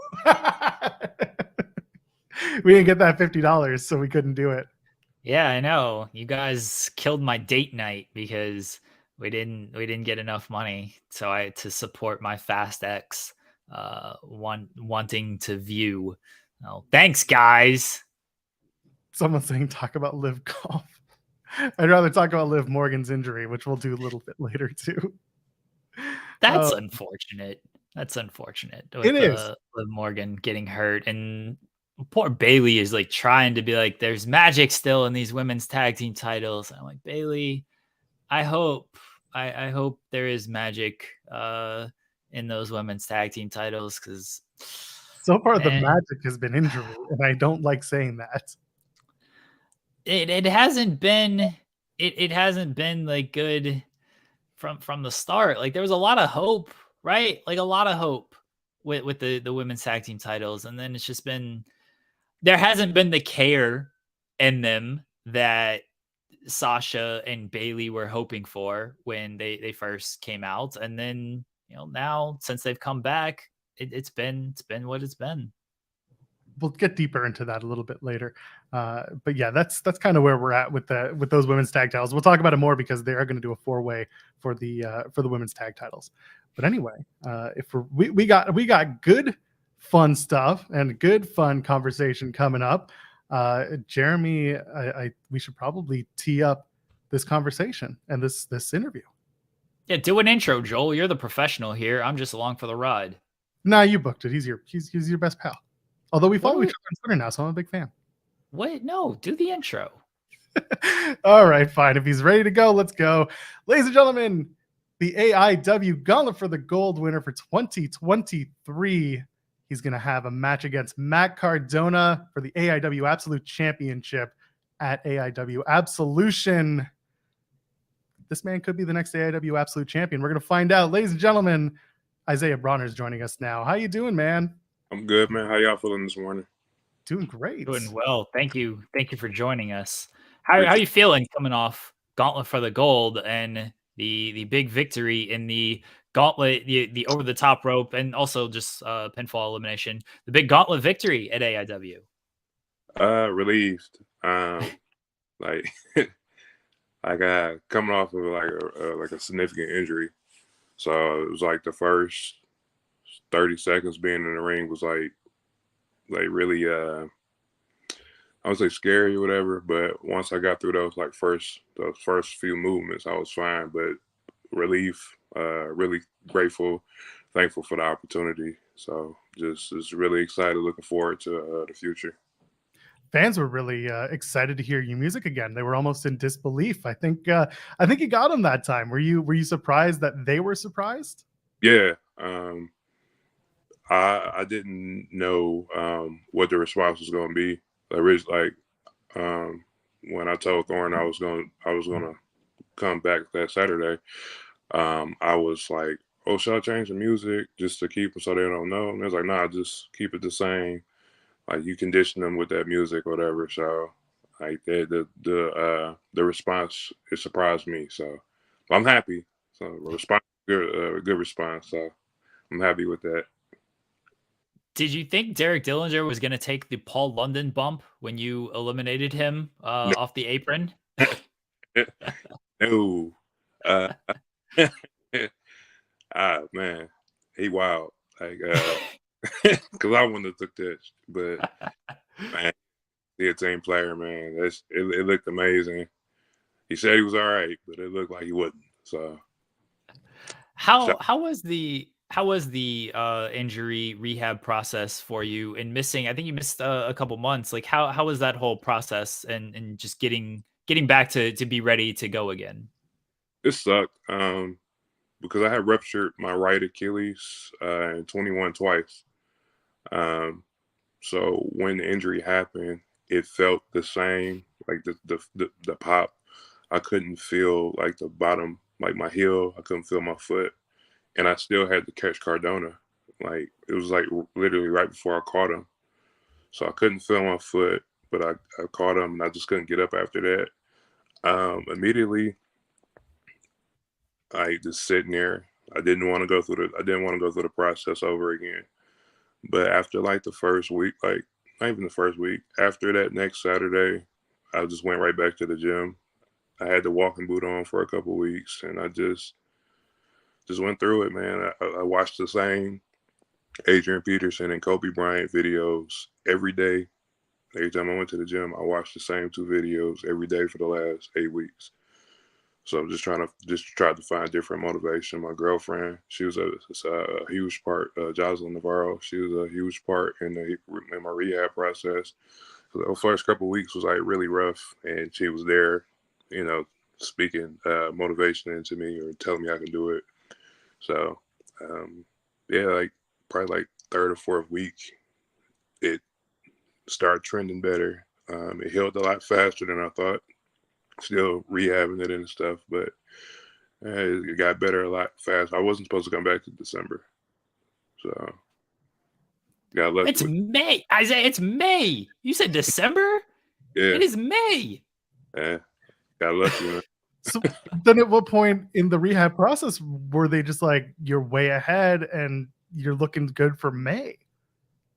We didn't get that $50, so we couldn't do it. Yeah, I know. You guys killed my date night because we didn't get enough money, so I had to support my Fast X wanting to view. Oh, thanks, guys. Someone's saying talk about Liv Golf. I'd rather talk about Liv Morgan's injury, which we'll do a little bit later too. That's unfortunate. That's unfortunate. It is. Liv Morgan getting hurt, and poor Bailey is like trying to be like, there's magic still in these women's tag team titles. I'm like, Bailey, I hope there is magic in those women's tag team titles, because so far the magic has been injury, and I don't like saying that. It hasn't been like good from the start. Like there was a lot of hope, right? Like a lot of hope with the women's tag team titles, and then it's just been, there hasn't been the care in them that Sasha and Bailey were hoping for when they first came out. And then, you know, now since they've come back, it's been what it's been. We'll get deeper into that a little bit later. But yeah, that's kind of where we're at with those women's tag titles. We'll talk about it more because they are going to do a 4-way for the women's tag titles. But anyway, if we got good fun stuff and good fun conversation coming up. Jeremy, we should probably tee up this conversation and this interview. Yeah, do an intro, Joel. You're the professional here. I'm just along for the ride. Nah, you booked it. He's your best pal. Although we follow each other on Twitter now, so I'm a big fan. What? No, do the intro. All right, fine. If he's ready to go, let's go. Ladies and gentlemen, the AIW Gauntlet for the Gold winner for 2023. He's going to have a match against Matt Cardona for the AIW Absolute Championship at AIW Absolution. This man could be the next AIW Absolute Champion. We're going to find out. Ladies and gentlemen, Isaiah Broner is joining us now. How you doing, man? I'm good, man. How y'all feeling this morning? Doing great. Doing well. Thank you. Thank you for joining us. How are you feeling coming off Gauntlet for the Gold and the big victory in the Gauntlet, the over the top rope, and also just pinfall elimination, the big Gauntlet victory at AIW? Relieved. Like coming off of like a significant injury, so it was like the first 30 seconds being in the ring was like really I would say scary or whatever, but once I got through those first few movements, I was fine. But relief, really grateful, thankful for the opportunity. So just really excited, looking forward to the future. Fans were really excited to hear your music again. They were almost in disbelief. I think you got them that time. Were you surprised that they were surprised? Yeah. I didn't know what the response was going to be. When I told Thorne I was gonna come back that Saturday, I was like, "Oh, should I change the music just to keep them so they don't know?" And they was like, "Nah, just keep it the same. Like you condition them with that music, or whatever." So like the response, it surprised me. So I'm happy. So response, good response. So I'm happy with that. Did you think Derek Dillinger was going to take the Paul London bump when you eliminated him No. off the apron? No. Man, he wild. Like, because I wouldn't have took that, but man, he a team player, man. It looked amazing. He said he was all right, but it looked like he wasn't. So, how was the injury rehab process for you and missing? I think you missed a couple months. Like how was that whole process and just getting back to be ready to go again? it sucked. Because I had ruptured my right Achilles in 21 twice. So when the injury happened, it felt the same, like the pop. I couldn't feel like the bottom, like my heel. I couldn't feel my foot, and I still had to catch Cardona. Like it was like literally right before I caught him, so I couldn't feel my foot, but I caught him, and I just couldn't get up after that. Immediately, I just sitting there. I didn't want to go through the process over again. But after like the first week, like not even the first week, after that next Saturday, I just went right back to the gym. I had the walking boot on for a couple of weeks, and I just went through it, man. I watched the same Adrian Peterson and Kobe Bryant videos every day. Every time I went to the gym, I watched the same 2 videos every day for the last 8 weeks. So I'm just trying to find different motivation. My girlfriend, she was a huge part. Jocelyn Navarro, she was a huge part in my rehab process. So the first couple of weeks was like really rough, and she was there, speaking motivation into me or telling me I can do it. So yeah, like probably like 3rd or 4th week, it started trending better. It healed a lot faster than I thought. Still rehabbing it and stuff, but it got better a lot fast. I wasn't supposed to come back to December, so got lucky. It's May, Isaiah. It's May. You said December. Yeah, it is May. Yeah, got lucky. Man. So then, at what point in the rehab process were they just like, you're way ahead and you're looking good for May?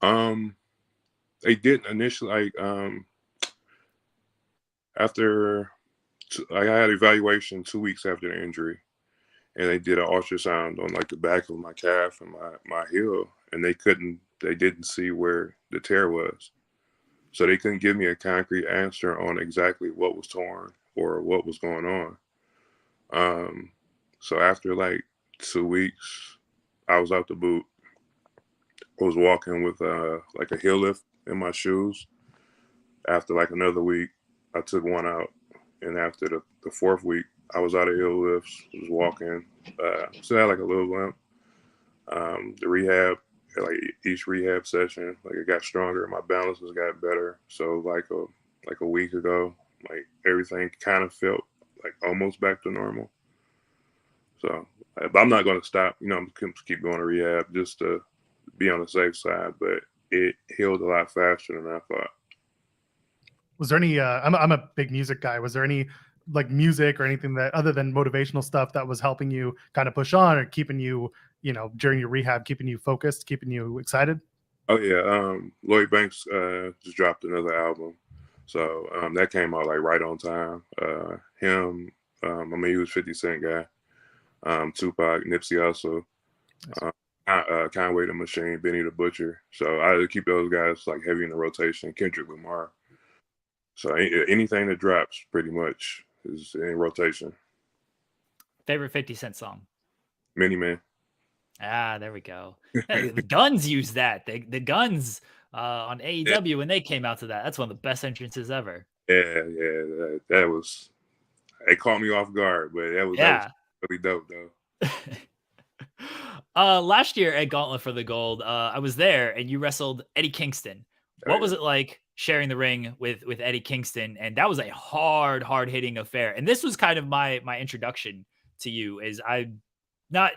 They didn't initially. Like after. I had evaluation 2 weeks after the injury, and they did an ultrasound on like the back of my calf and my heel, and they didn't see where the tear was. So they couldn't give me a concrete answer on exactly what was torn or what was going on. So after like 2 weeks, I was out the boot. I was walking with like a heel lift in my shoes. After like another week, I took one out. And after the 4th week, I was out of heel lifts, was walking, still had like a little limp. The rehab, like each rehab session, like it got stronger. My balances got better. So like a week ago, like everything kind of felt like almost back to normal. So but I'm not going to stop. I'm going to keep going to rehab just to be on the safe side. But it healed a lot faster than I thought. Was there any I'm a big music guy. Was there any like music or anything that other than motivational stuff that was helping you kind of push on or keeping you, during your rehab, keeping you focused, keeping you excited? Oh yeah. Lloyd Banks just dropped another album. So that came out like right on time. Him, he was 50 Cent guy. Tupac, Nipsey Hussle, Conway the Machine, Benny the Butcher. So I keep those guys like heavy in the rotation. Kendrick Lamar. So anything that drops pretty much is in rotation. Favorite 50 Cent song? Many Man. Ah, there we go. The Guns use that. The Guns on AEW when they came out to that. That's one of the best entrances ever. Yeah. That was. It caught me off guard, but that was really dope though. Last year at Gauntlet for the Gold, I was there and you wrestled Eddie Kingston. What was it like sharing the ring with Eddie Kingston? And that was a hard hitting affair. And this was kind of my introduction to you. Is I'm not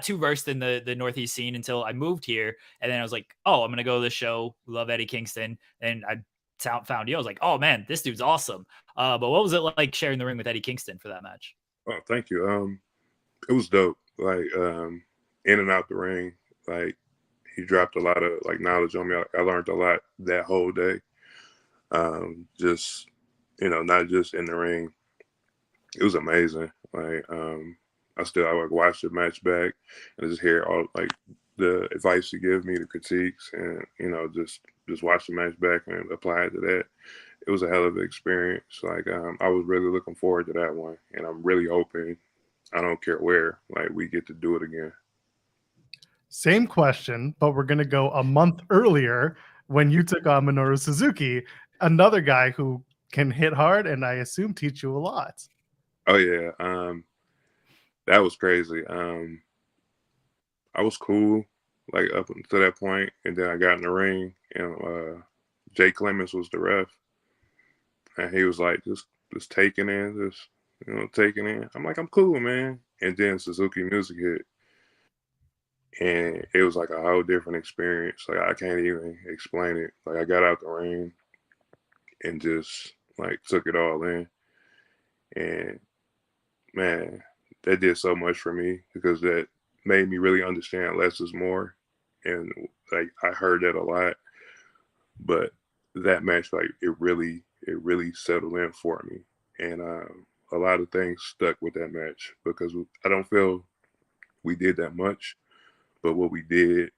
too versed in the Northeast scene until I moved here, and then I was like, oh, I'm gonna go to this show. Love Eddie Kingston, and I found you. I was like, oh man, this dude's awesome. But what was it like sharing the ring with Eddie Kingston for that match? Oh, thank you. It was dope. Like in and out the ring, like. He dropped a lot of like knowledge on me. I learned a lot that whole day. Just, not just in the ring, it was amazing. Like I like watch the match back and just hear all like the advice he gives me, the critiques, and just watch the match back and apply it to that. It was a hell of an experience. Like I was really looking forward to that one, and I'm really hoping, I don't care where, like we get to do it again. Same question, but we're gonna go a month earlier when you took on Minoru Suzuki, another guy who can hit hard and I assume teach you a lot. Oh yeah, that was crazy. I was cool like up until that point, and then I got in the ring, and Jay Clemens was the ref, and he was like, just taking in, taking in. I'm like, I'm cool, man. And then Suzuki music hit, and it was like a whole different experience. Like I can't even explain it. Like I got out the ring and just like took it all in, and man, that did so much for me because that made me really understand less is more. And like I heard that a lot, but that match, like it really settled in for me. And a lot of things stuck with that match because I don't feel we did that much, but what we did,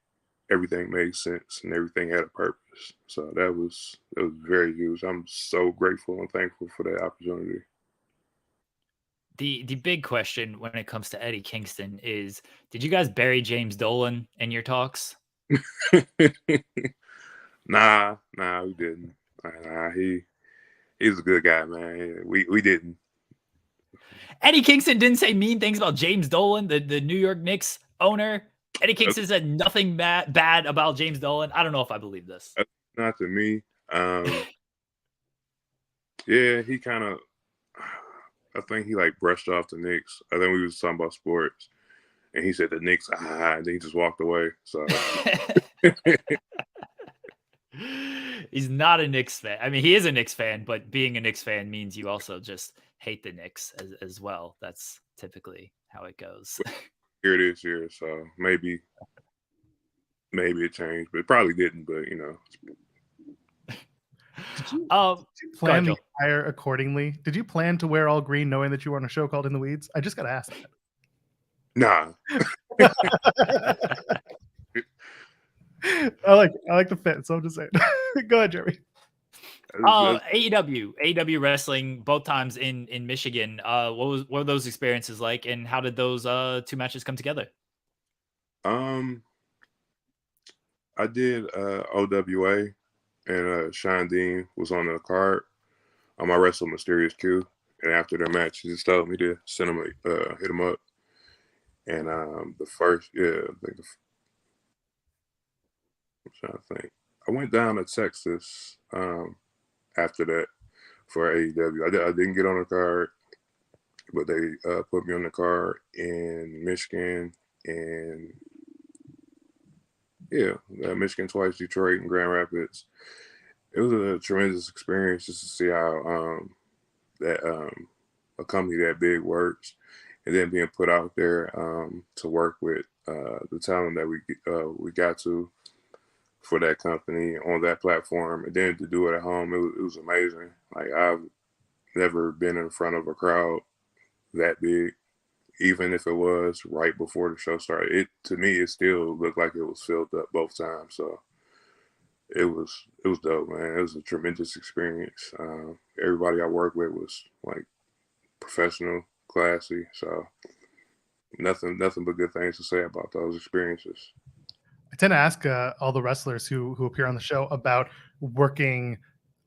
everything made sense and everything had a purpose. So that was very huge. I'm so grateful and thankful for that opportunity. The big question when it comes to Eddie Kingston is, did you guys bury James Dolan in your talks? Nah, we didn't. Nah, he's a good guy, man. We didn't. Eddie Kingston didn't say mean things about James Dolan, the New York Knicks owner. Eddie Kingston said nothing bad about James Dolan. I don't know if I believe this. Not to me. Yeah, he kind of, I think he like brushed off the Knicks. I think we was talking about sports, and he said the Knicks, and then he just walked away. So he's not a Knicks fan. I mean, he is a Knicks fan, but being a Knicks fan means you also just hate the Knicks as well. That's typically how it goes. Here it is here. So maybe it changed, but it probably didn't. But Did you plan the attire accordingly? Did you plan to wear all green knowing that you were on a show called In the Weeds? I just got to ask that. Nah. I like the fit, so I'm just saying. Go ahead, Jeremy. AEW wrestling both times in Michigan. What were those experiences like, and how did those two matches come together? I did OWA, and Sean Dean was on the card. I wrestled Mysterious Q, and after their match, he just told me to send him hit him up. And the first, I'm trying to think. I went down to Texas after that for AEW. I didn't get on the card, but they put me on the card in Michigan and Michigan twice, Detroit and Grand Rapids. It was a tremendous experience just to see how a company that big works, and then being put out there to work with the talent that we got to for that company on that platform, and then to do it at home, it was amazing. Like I've never been in front of a crowd that big, even if it was right before the show started. To me, it still looked like it was filled up both times. So it was dope, man. It was a tremendous experience. Everybody I worked with was like professional, classy. So nothing but good things to say about those experiences. I tend to ask all the wrestlers who appear on the show about working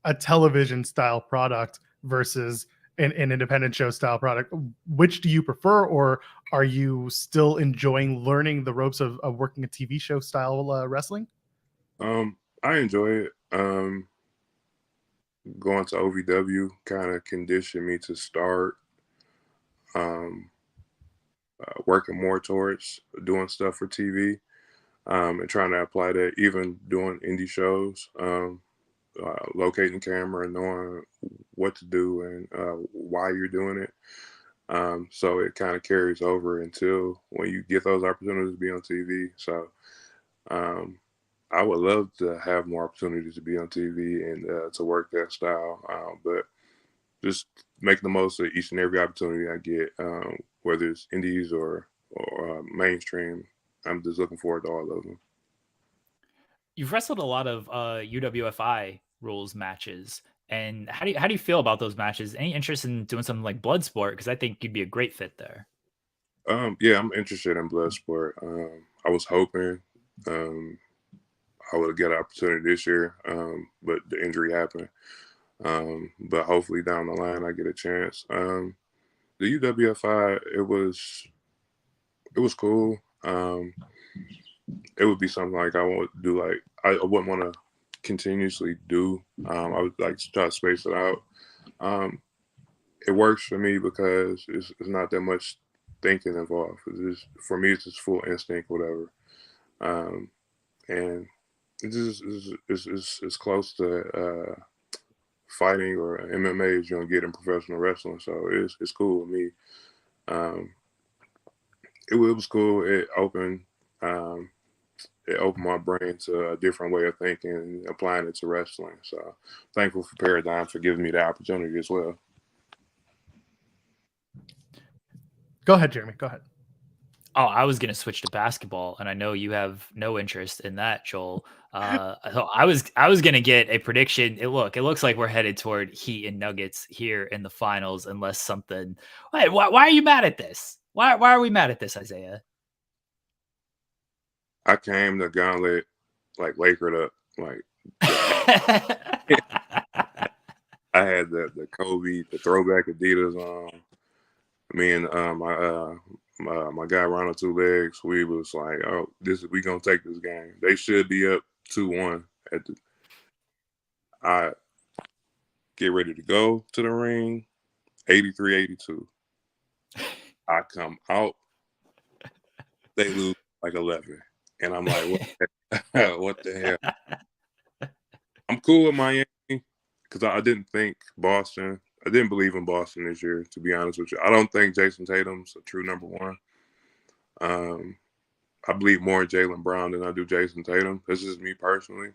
a television style product versus an independent show style product. Which do you prefer, or are you still enjoying learning the ropes of working a TV show style wrestling? I enjoy it. Going to OVW kind of conditioned me to start working more towards doing stuff for TV. And trying to apply that, even doing indie shows, locating camera, knowing what to do and why you're doing it. So it kind of carries over until when you get those opportunities to be on TV. So I would love to have more opportunities to be on TV and to work that style. But just make the most of each and every opportunity I get, whether it's indies or mainstream. I'm just looking forward to all of them. You've wrestled a lot of UWFI rules matches, and how do you feel about those matches? Any interest in doing something like Bloodsport? Because I think you'd be a great fit there. Yeah, I'm interested in Bloodsport. I was hoping I would get an opportunity this year, but the injury happened. But hopefully down the line I get a chance. The UWFI, it was cool. It would be something like I want to do. Like I wouldn't want to continuously do. I would like to try to space it out. It works for me because it's not that much thinking involved. For me, it's just full instinct, whatever. And it's close to fighting or MMA as you're gonna get in professional wrestling. So it's cool with me. It was cool. It opened my brain to a different way of thinking and applying it to wrestling. So thankful for Paradigm for giving me the opportunity as well. Go ahead, Jeremy. Go ahead. Oh, I was going to switch to basketball, and I know you have no interest in that, Joel. I was going to get a prediction. It looks like we're headed toward Heat and Nuggets here in the finals, unless something. Why are you mad at this? Why are we mad at this, Isaiah? I came to Gauntlet like Lakered up, like I had the Kobe, the throwback Adidas on. Me and my guy Ronald Two Legs, we was like, oh, we gonna take this game. They should be up 2-1 I get ready to go to the ring, 83-82. I come out, they lose like 11. And I'm like, what the hell? I'm cool with Miami because I didn't think Boston. I didn't believe in Boston this year, to be honest with you. I don't think Jason Tatum's a true number one. I believe more in Jaylen Brown than I do Jason Tatum. This is me personally.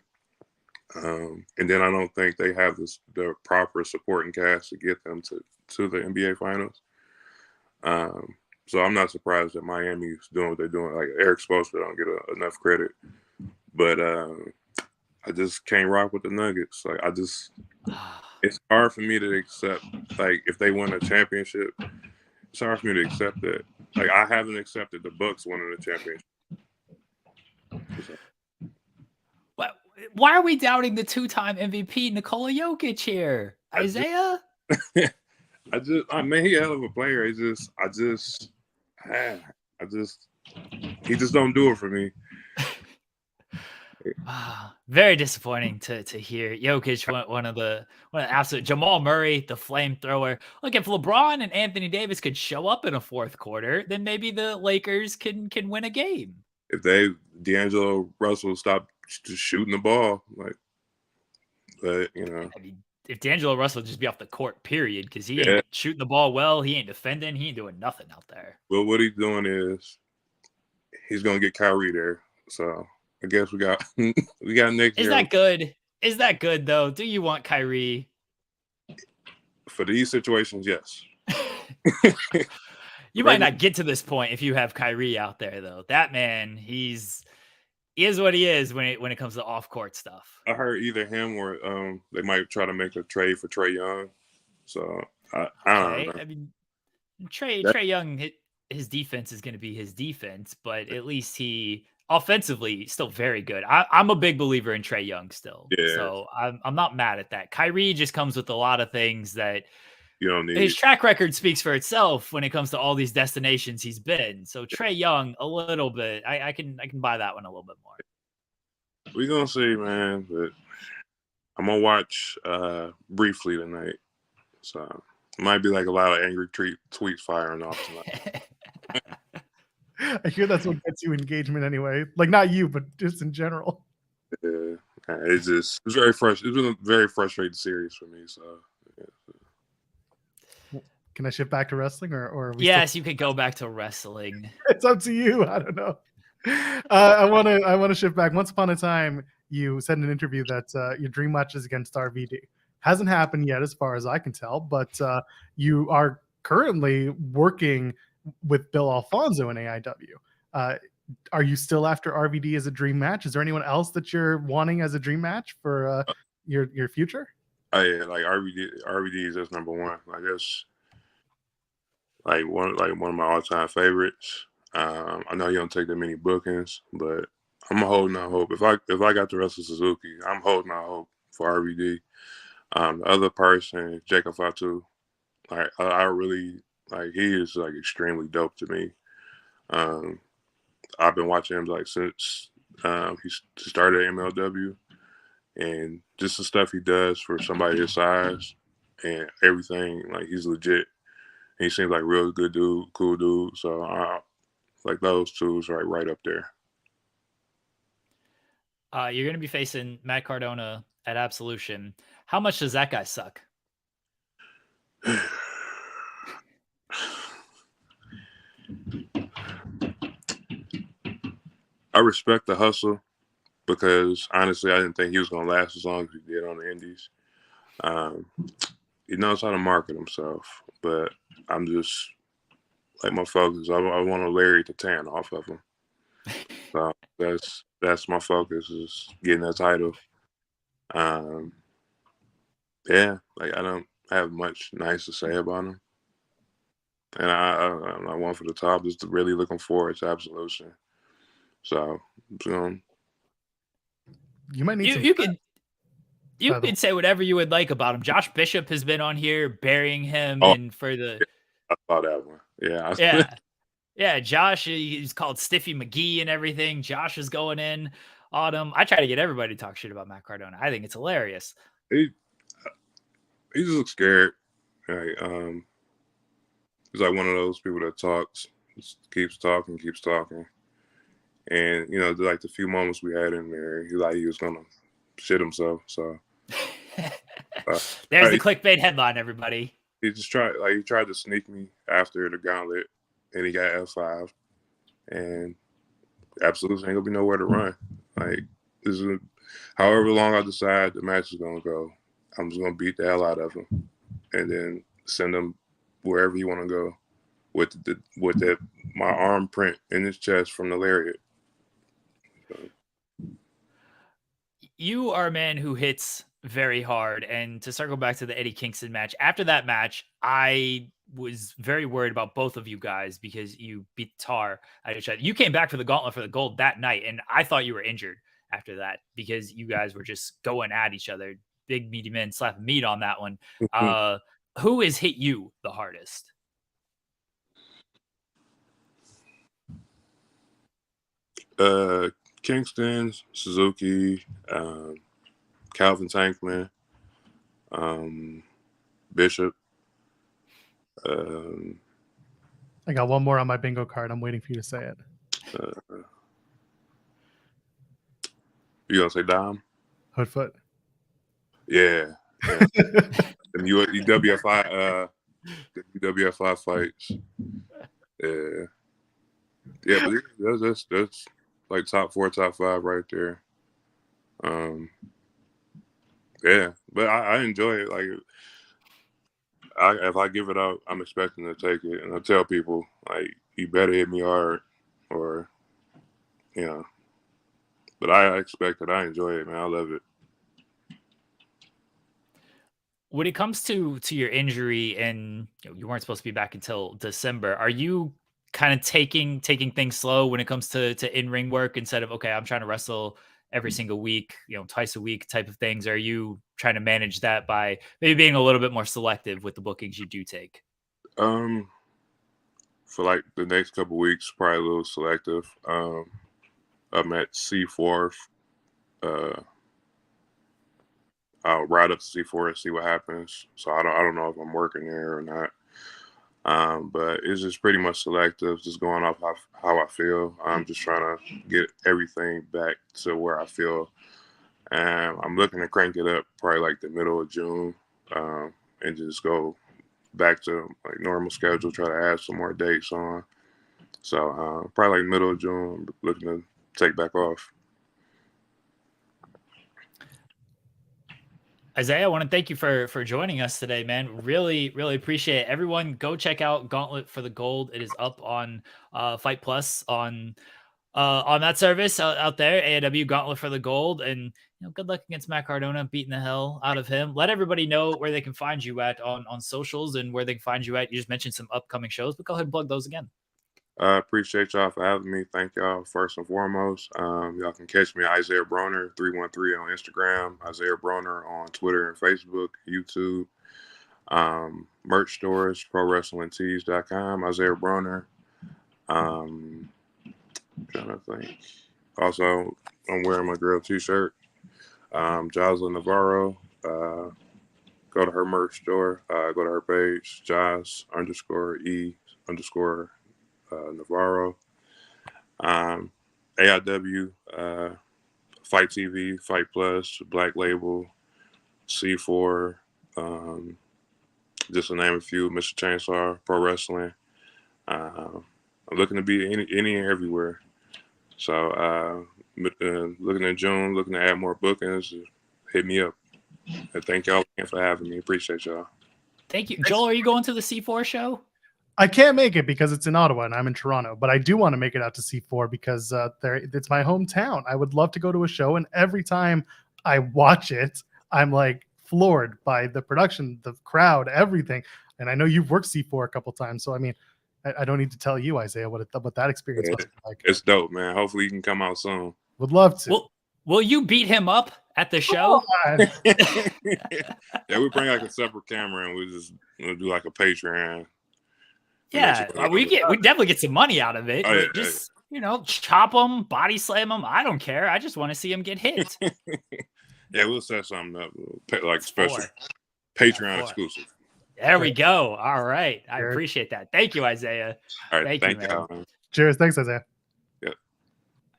And then I don't think they have the proper supporting cast to get them to the NBA Finals. So I'm not surprised that Miami is doing what they're doing. Like Eric Spoelstra don't get enough credit. But I just can't rock with the Nuggets. Like it's hard for me to accept, like, if they win a championship, it's hard for me to accept that. Like, I haven't accepted the Bucks winning the championship. Why are we doubting the two-time MVP Nikola Jokic here, Isaiah? He a hell of a player. He just don't do it for me. Very disappointing to hear. Jokic, one of the absolute Jamal Murray, the flamethrower. Look, if LeBron and Anthony Davis could show up in a fourth quarter, then maybe the Lakers can win a game. If D'Angelo Russell stopped just shooting the ball, but I mean, if D'Angelo Russell just be off the court, period, because he ain't shooting the ball well, he ain't defending, he ain't doing nothing out there. Well, what he's doing is he's gonna get Kyrie there, so. I guess we got next year. Is that good though? Do you want Kyrie? For these situations, yes. You might not get to this point if you have Kyrie out there though. That man, he is what he is when it comes to off-court stuff. I heard either him or they might try to make a trade for Trae Young. So I don't know. I mean, Trae Young, his defense is going to be his defense, but at least he offensively still very good. I'm a big believer in Trae Young still. Yeah. So I'm not mad at that. Kyrie just comes with a lot of things that you don't need. His track record speaks for itself when it comes to all these destinations he's been. So Trae Young, a little bit. I can buy that one a little bit more. We're gonna see, man. But I'm gonna watch briefly tonight. So it might be like a lot of angry tweets firing off tonight. I hear that's what gets you engagement anyway. Like not you, but just in general. Yeah, it's very frustrating. It's been a very frustrating series for me. So, yeah. Can I shift back to wrestling, or yes, you could go back to wrestling. It's up to you. I don't know. I want to shift back. Once upon a time, you said in an interview that your dream match is against RVD. Hasn't happened yet, as far as I can tell, but you are currently working with Bill Alfonso in AIW. Are you still after RVD as a dream match? Is there anyone else that you're wanting as a dream match for your future? Oh yeah, like RVD is just number one. Like that's one of my all time favorites. I know he don't take that many bookings, but I'm holding out hope. If I got to wrestle Suzuki, I'm holding out hope for RVD. The other person, Jacob Fatu, like I really like, he is like extremely dope to me. I've been watching him like since he started at MLW, and just the stuff he does for somebody his size and everything, like he's legit. And he seems like a real good dude, cool dude. So like those two is right up there. You're going to be facing Matt Cardona at Absolution. How much does that guy suck? I respect the hustle because honestly, I didn't think he was going to last as long as he did on the Indies. He knows how to market himself, but I'm just like, my focus. I want to Larry the Tan off of him. So that's my focus, is getting that title. Yeah, like I don't have much nice to say about him, and I want for the top. Just really looking forward to Absolution. So you might need you can say whatever you would like about him. Josh Bishop has been on here burying him for the. I saw that one. Yeah. Josh, he's called Stiffy McGee and everything. Josh is going in on him. I try to get everybody to talk shit about Matt Cardona. I think it's hilarious. He just looks scared. Like, he's like one of those people that talks, just keeps talking. And, like the few moments we had in there, he was going to shit himself. So there's the clickbait headline, everybody. He tried to sneak me after the Gauntlet, and he got F5. And Absolutely ain't going to be nowhere to run. Like, however long I decide the match is going to go, I'm just going to beat the hell out of him and then send him wherever you want to go with my arm print in his chest from the lariat. So. You are a man who hits very hard. And to circle back to the Eddie Kingston match, after that match, I was very worried about both of you guys because you beat Tar. You came back for the Gauntlet for the gold that night, and I thought you were injured after that because you guys were just going at each other. Big meaty men slapping meat on that one. Who has hit you the hardest? Kingston, Suzuki, Calvin Tankman, Bishop. I got one more on my bingo card. I'm waiting for you to say it. You gonna say Dom? Hoodfoot. Yeah. And WFI fights. Yeah, but that's like top 4, top 5 right there. Yeah, but I enjoy it. Like, if I give it out, I'm expecting to take it, and I tell people like, you better hit me hard, or But I expect it. I enjoy it, man. I love it. When it comes to your injury, and you weren't supposed to be back until December, are you kind of taking things slow when it comes to in-ring work instead of, okay, I'm trying to wrestle every single week, twice a week type of things? Are you trying to manage that by maybe being a little bit more selective with the bookings you do take? For like the next couple of weeks, probably a little selective. I'm at C4. I'll ride up to C4 and see what happens. So I don't know if I'm working there or not. But it's just pretty much selective, just going off how I feel. I'm just trying to get everything back to where I feel. And I'm looking to crank it up probably like the middle of June, and just go back to like normal schedule, try to add some more dates on. So probably like middle of June, looking to take back off. Isaiah, I want to thank you for joining us today, man. Really, really appreciate it. Everyone, go check out Gauntlet for the Gold. It is up on Fight Plus on that service out there. AIW Gauntlet for the Gold, and good luck against Matt Cardona, beating the hell out of him. Let everybody know where they can find you at on socials and where they can find you at. You just mentioned some upcoming shows, but go ahead and plug those again. I appreciate y'all for having me. Thank y'all first and foremost. Y'all can catch me at Isaiah Broner 313 on Instagram, Isaiah Broner on Twitter and Facebook, YouTube. Merch stores, ProWrestlingTees.com, Isaiah Broner. Trying to think. Also, I'm wearing my girl t-shirt. Jocelyn Navarro. Go to her merch store. Go to her page, Joss_E_ Navarro. AIW, Fight TV, Fight Plus, Black Label, C4, just to name a few, Mr. Chainsaw, Pro Wrestling. I'm looking to be any and everywhere. So looking in June, looking to add more bookings, hit me up. And thank y'all again for having me. Appreciate y'all. Thank you. Joel, are you going to the C4 show? I can't make it because it's in Ottawa and I'm in Toronto, but I do want to make it out to C4 because it's my hometown. I would love to go to a show, and every time I watch it, I'm like floored by the production, the crowd, everything. And I know you've worked C4 a couple times, so I mean, I don't need to tell you, Isaiah, what that experience was like. It's dope, man. Hopefully you can come out soon. Would love to. Will you beat him up at the show? Yeah, we bring like a separate camera and we'll do like a Patreon. Yeah, we definitely get some money out of it. Oh, yeah, just chop them, body slam them. I don't care. I just want to see him get hit. Yeah, we'll set something up like special Patreon exclusive. There we go. All right, I appreciate that. Thank you, Isaiah. All right, thank you. Cheers. Thanks, Isaiah.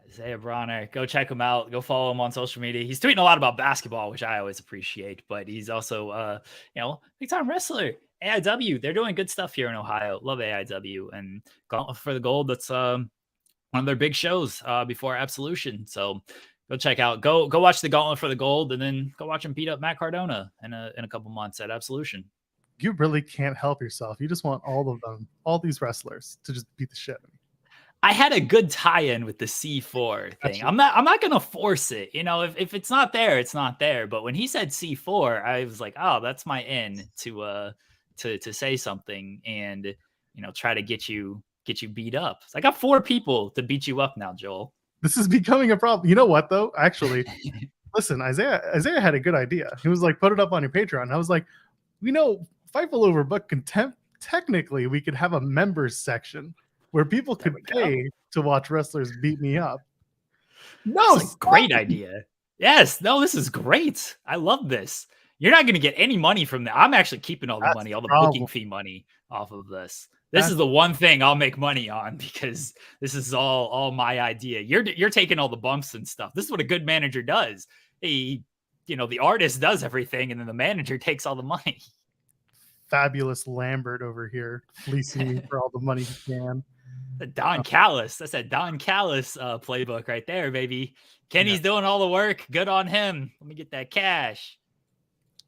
Isaiah Bronner, go check him out. Go follow him on social media. He's tweeting a lot about basketball, which I always appreciate. But he's also, big time wrestler. AIW, they're doing good stuff here in Ohio. Love AIW, and Gauntlet for the Gold. That's one of their big shows before Absolution. So go check out. Go watch the Gauntlet for the Gold, and then go watch him beat up Matt Cardona in a couple months at Absolution. You really can't help yourself. You just want all of them, all these wrestlers, to just beat the shit out of me. I had a good tie-in with the C4 thing. I'm not gonna force it. If it's not there, it's not there. But when he said C4, I was like, oh, that's my in to say something and try to get you beat up. So I got 4 people to beat you up now, Joel. This is becoming a problem. You know what though? Actually, listen, Isaiah had a good idea. He was like, put it up on your Patreon. I was like, Fightful overbooked contempt. Technically, we could have a members section where people could pay to watch wrestlers beat me up. No, great idea. Yes, no, this is great. I love this. You're not going to get any money from that. I'm actually keeping all the money, all the booking fee money off of this. This is the one thing I'll make money on because this is all my idea. You're taking all the bumps and stuff. This is what a good manager does. The artist does everything, and then the manager takes all the money. Fabulous Lambert over here fleecing me for all the money he can. Don Callis. That's a Don Callis playbook right there, baby. Kenny's doing all the work. Good on him. Let me get that cash.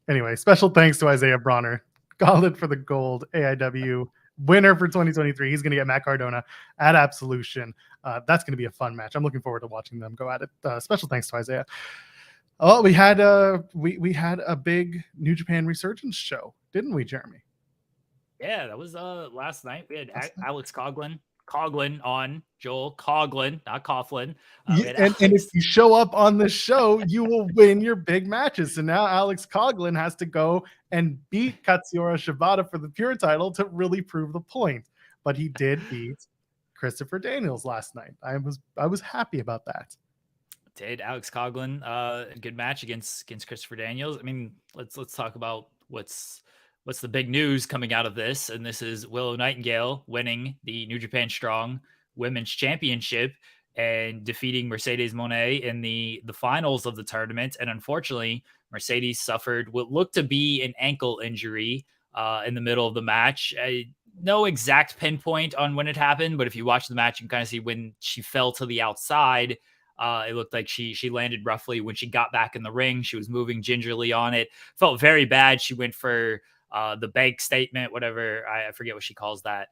Anyway, special thanks to Isaiah Bronner. Gauntlet for the Gold, AIW winner for 2023. He's going to get Matt Cardona at Absolution. That's going to be a fun match. I'm looking forward to watching them go at it. Special thanks to Isaiah. Oh, we had we had a big New Japan Resurgence show, didn't we, Jeremy? Yeah, that was last night. We had Alex Coughlin on, Joel Coughlin, not Coughlin. And if you show up on the show, you will win your big matches. So now Alex Coughlin has to go and beat Katsuyori Shibata for the pure title to really prove the point. But he did beat Christopher Daniels last night. I was happy about that. Did Alex Coughlin a good match against Christopher Daniels? I mean, let's talk about what's the big news coming out of this, and this is Willow Nightingale winning the New Japan Strong Women's Championship and defeating Mercedes Mone in the finals of the tournament. And unfortunately, Mercedes suffered what looked to be an ankle injury in the middle of the match. No exact pinpoint on when it happened, but if you watch the match, you can kind of see when she fell to the outside. It looked like she landed roughly when she got back in the ring. She was moving gingerly on it. Felt very bad. She went for the bank statement, whatever. I forget what she calls that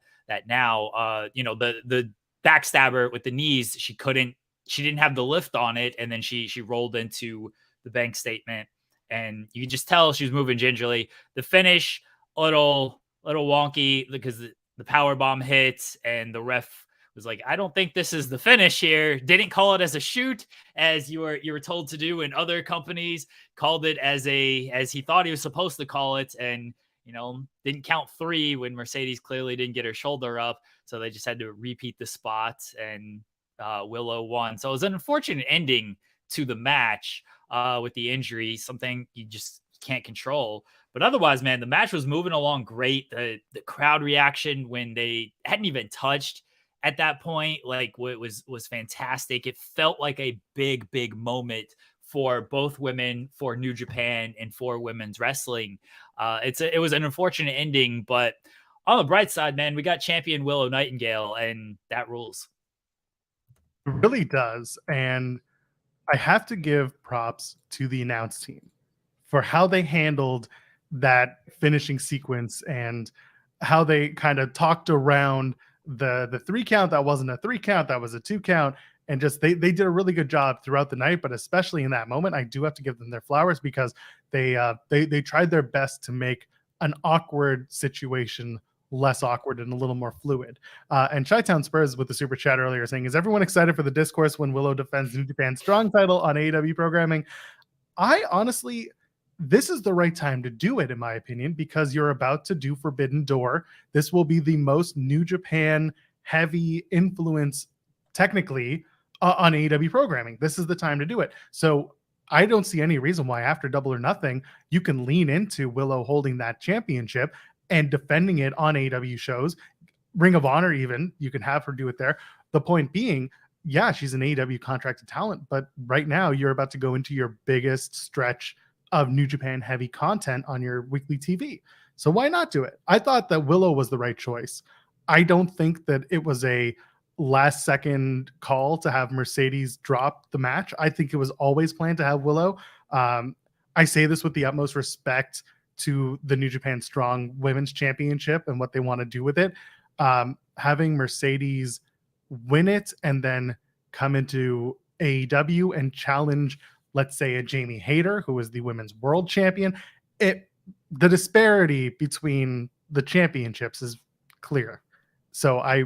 now. The backstabber with the knees. She didn't have the lift on it, and then she rolled into the bank statement, and you could just tell she was moving gingerly. The finish, a little wonky because the power bomb hits, and the ref was like, I don't think this is the finish here. Didn't call it as a shoot, as you were told to do in other companies. Called it as he thought he was supposed to call it, and didn't count 3 when Mercedes clearly didn't get her shoulder up. So they just had to repeat the spot, and Willow won. So it was an unfortunate ending to the match with the injury, something you just can't control. But otherwise, man, the match was moving along great. The crowd reaction when they hadn't even touched at that point, was fantastic. It felt like a big moment for both women, for New Japan, and for women's wrestling. It was an unfortunate ending, but on the bright side, man, we got champion Willow Nightingale, and that rules. It really does. And I have to give props to the announce team for how they handled that finishing sequence and how they kind of talked around the 3 count that wasn't a 3 count, that was a 2 count. And just they did a really good job throughout the night, but especially in that moment, I do have to give them their flowers because they tried their best to make an awkward situation less awkward and a little more fluid. And Chi-Town Spurs with the super chat earlier saying, is everyone excited for the discourse when Willow defends New Japan Strong title on AEW programming? I honestly, this is the right time to do it, in my opinion, because you're about to do Forbidden Door. This will be the most New Japan heavy influence, technically, on AEW programming. This is the time to do it. So I don't see any reason why after Double or Nothing, you can lean into Willow holding that championship and defending it on AEW shows. Ring of Honor, even, you can have her do it there. The point being, yeah, she's an AEW contracted talent, but right now you're about to go into your biggest stretch of New Japan heavy content on your weekly TV. So why not do it? I thought that Willow was the right choice. I don't think that it was a last second call to have Mercedes drop the match. I think it was always planned to have Willow. I say this with the utmost respect to the New Japan Strong Women's Championship and what they want to do with it. Having Mercedes win it and then come into AEW and challenge, let's say, a Jamie Hayter, who is the women's world champion, the disparity between the championships is clear. So I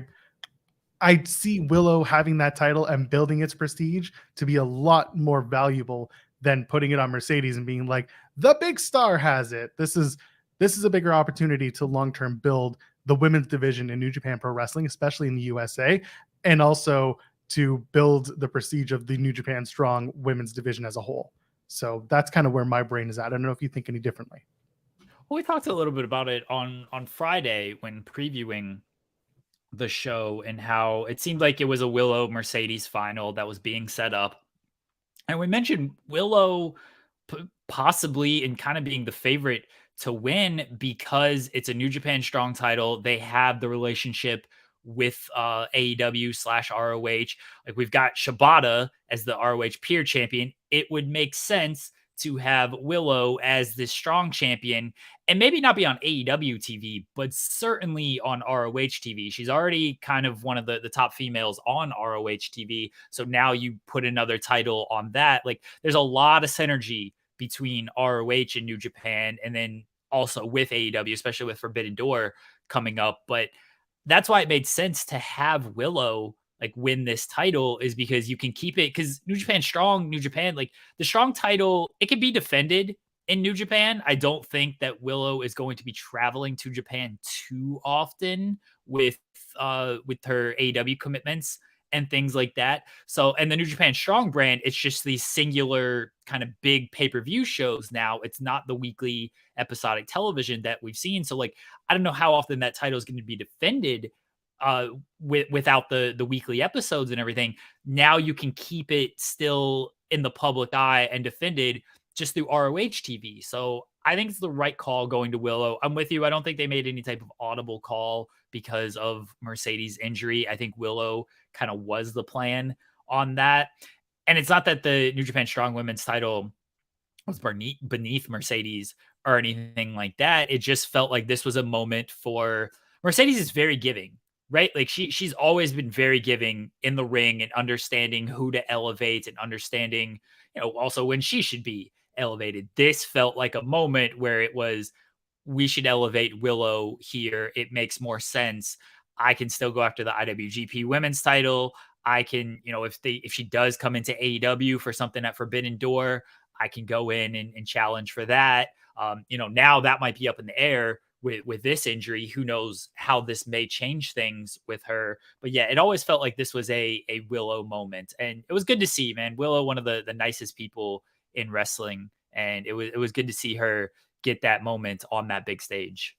see Willow having that title and building its prestige to be a lot more valuable than putting it on Mercedes and being like, the big star has it. This is a bigger opportunity to long-term build the women's division in New Japan Pro Wrestling, especially in the USA, and also to build the prestige of the New Japan Strong women's division as a whole. So that's kind of where my brain is at. I don't know if you think any differently. Well, we talked a little bit about it on Friday when previewing the show and how it seemed like it was a Willow Mercedes final that was being set up. And we mentioned Willow possibly and kind of being the favorite to win because it's a New Japan Strong title. They have the relationship with AEW/ROH. Like, we've got Shibata as the ROH peer champion. It would make sense to have Willow as the strong champion and maybe not be on AEW TV, but certainly on ROH TV. She's already kind of one of the top females on ROH TV. So now you put another title on that. Like, there's a lot of synergy between ROH and New Japan, and then also with AEW, especially with Forbidden Door coming up. But that's why it made sense to have Willow like win this title, is because you can keep it, because New Japan, like the Strong title, it can be defended in New Japan. I don't think that Willow is going to be traveling to Japan too often with her AEW commitments and things like that. So, and the New Japan Strong brand, it's just these singular kind of big pay-per-view shows now. It's not the weekly episodic television that we've seen. So like, I don't know how often that title is going to be defended without the weekly episodes and everything. Now you can keep it still in the public eye and defended just through ROH TV. So I think it's the right call going to Willow. I'm with you. I don't think they made any type of audible call because of Mercedes' injury. I think Willow kind of was the plan on that. And it's not that the New Japan Strong Women's title was beneath Mercedes or anything like that. It just felt like this was a moment for Mercedes is very giving, right? Like she's always been very giving in the ring and understanding who to elevate and understanding, also when she should be elevated. This felt like a moment where it was, we should elevate Willow here. It makes more sense. I can still go after the IWGP Women's title. I can, if she does come into AEW for something at Forbidden Door, I can go in and challenge for that. Now that might be up in the air with this injury. Who knows how this may change things with her? But yeah, it always felt like this was a Willow moment, and it was good to see, man. Willow, one of the nicest people in wrestling, and it was good to see her get that moment on that big stage.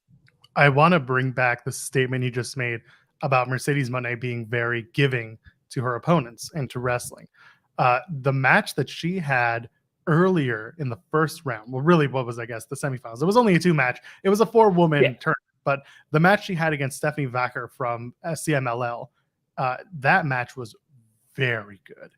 I want to bring back the statement you just made about Mercedes Moné being very giving to her opponents and to wrestling. The match that she had earlier in the first round, well, really, what was, I guess, the semifinals. It was only a 2-match. It was a 4-woman tournament, but the match she had against Stephanie Vacher from CMLL, that match was very good.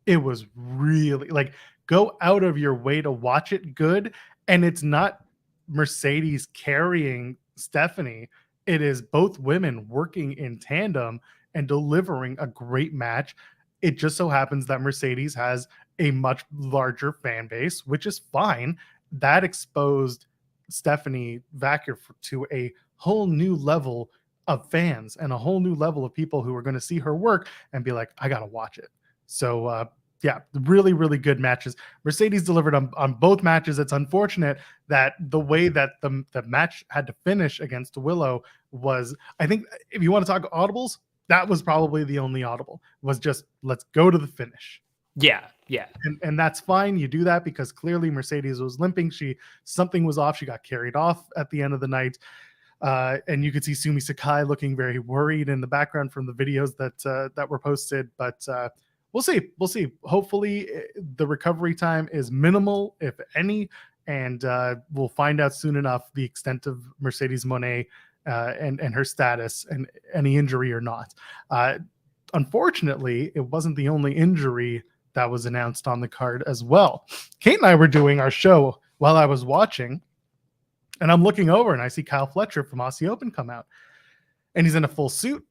It was really, like, go out of your way to watch it good. And it's not Mercedes carrying Stephanie. It is both women working in tandem and delivering a great match. It just so happens that Mercedes has a much larger fan base, which is fine. That exposed Stephanie Vacher to a whole new level of fans and a whole new level of people who are going to see her work and be like, I got to watch it. So, yeah, really, really good matches. Mercedes delivered on both matches. It's unfortunate that the way that the match had to finish against Willow was, I think, if you want to talk audibles, that was probably the only audible, was just, let's go to the finish. Yeah. And that's fine. You do that because clearly Mercedes was limping. Something was off. She got carried off at the end of the night. And you could see Sumi Sakai looking very worried in the background from the videos that were posted. But we'll see. Hopefully the recovery time is minimal, if any. And we'll find out soon enough the extent of Mercedes Moné and her status and any injury or not. Unfortunately, it wasn't the only injury that was announced on the card as well. Kate and I were doing our show while I was watching, and I'm looking over and I see Kyle Fletcher from Aussie Open come out, and he's in a full suit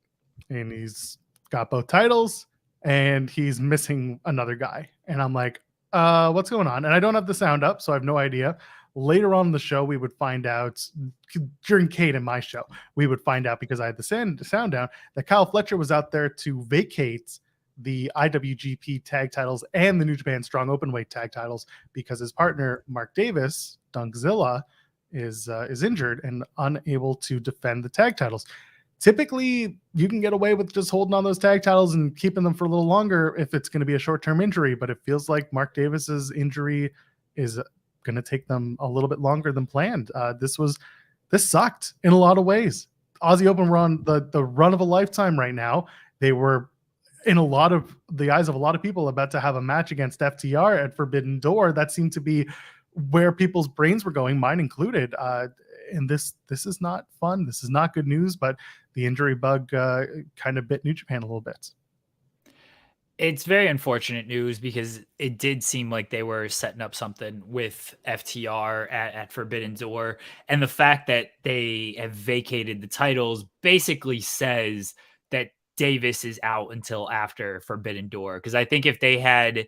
and he's got both titles and he's missing another guy. And I'm like, what's going on? And I don't have the sound up, so I have no idea. Later on in the show, we would find out, during Kate and my show, we would find out, because I had the sound down, that Kyle Fletcher was out there to vacate the IWGP tag titles and the New Japan Strong Openweight tag titles because his partner, Mark Davis, Dunkzilla, is injured and unable to defend the tag titles. Typically, you can get away with just holding on those tag titles and keeping them for a little longer if it's going to be a short-term injury, but it feels like Mark Davis's injury is going to take them a little bit longer than planned. This sucked in a lot of ways. Aussie Open were on the run of a lifetime right now. They were, in a lot of the eyes of a lot of people, about to have a match against FTR at Forbidden Door. That seemed to be where people's brains were going, mine included. And this is not fun. This is not good news, but the injury bug kind of bit New Japan a little bit. It's very unfortunate news because it did seem like they were setting up something with FTR at Forbidden Door. And the fact that they have vacated the titles basically says that Davis is out until after Forbidden Door. Because I think if they had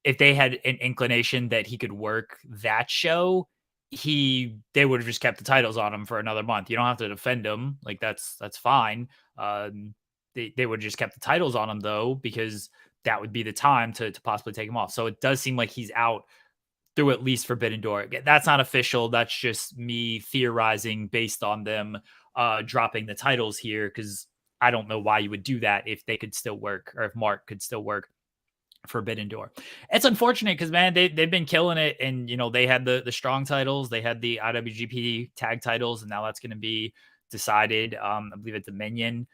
an inclination that he could work that show, they would have just kept the titles on him for another month. You don't have to defend him. Like that's fine. They would have just kept the titles on him though, because that would be the time to possibly take him off. So it does seem like he's out through at least Forbidden Door. That's not official. That's just me theorizing based on them dropping the titles here, because I don't know why you would do that if they could still work, or if Mark could still work Forbidden Door. It's unfortunate because, man, they've been killing it, and they had the strong titles, they had the IWGP tag titles, and now that's going to be decided. I believe at Dominion,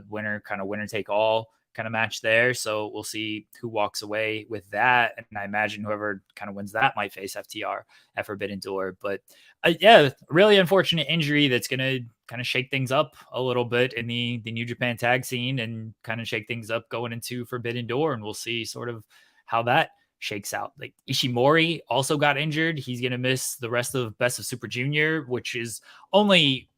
winner take all kind of match there. So we'll see who walks away with that, and I imagine whoever kind of wins that might face FTR at Forbidden Door. But yeah, really unfortunate injury that's going to kind of shake things up a little bit in the New Japan tag scene, and kind of shake things up going into Forbidden Door. And we'll see sort of how that shakes out. Like Ishimori also got injured. He's going to miss the rest of Best of Super Junior, which is only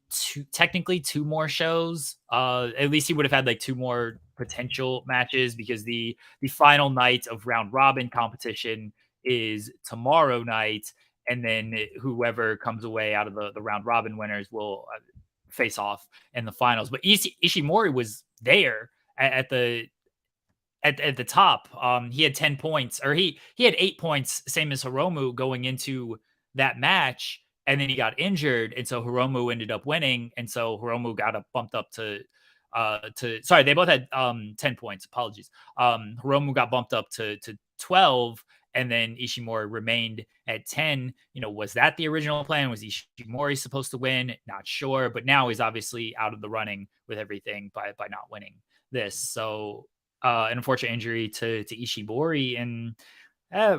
technically 2 more shows. At least he would have had like 2 more potential matches, because the final night of round robin competition is tomorrow night. And then whoever comes away out of the round robin winners will face off in the finals. But Ishimori was there at the top. He had 10 points, or he had 8 points, same as Hiromu going into that match. And then he got injured. And so Hiromu ended up winning. And so Hiromu got bumped up to sorry, they both had 10 points. Apologies. Hiromu got bumped up to 12. And then Ishimori remained at 10. Was that the original plan? Was Ishimori supposed to win? Not sure. But now he's obviously out of the running with everything by not winning this. So an unfortunate injury to Ishimori, and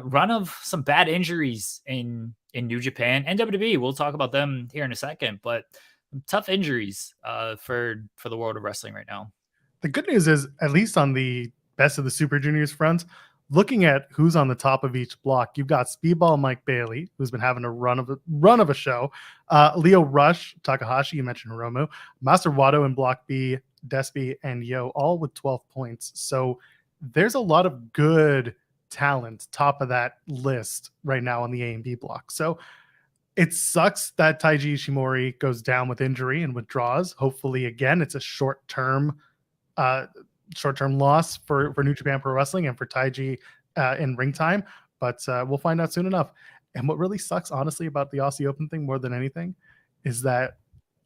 run of some bad injuries in New Japan and WWE. We'll talk about them here in a second, but tough injuries for the world of wrestling right now. The good news is, at least on the Best of the Super Juniors front, looking at who's on the top of each block, you've got Speedball Mike Bailey, who's been having a run of a show. Leo Rush, Takahashi, you mentioned Hiromu, Master Wado in Block B, Despy, and Yo, all with 12 points. So there's a lot of good talent top of that list right now on the A and B block. So it sucks that Taiji Ishimori goes down with injury and withdraws. Hopefully, again, it's a short-term loss for New Japan Pro Wrestling and for Taiji in ring time, but we'll find out soon enough. And what really sucks, honestly, about the Aussie Open thing more than anything is that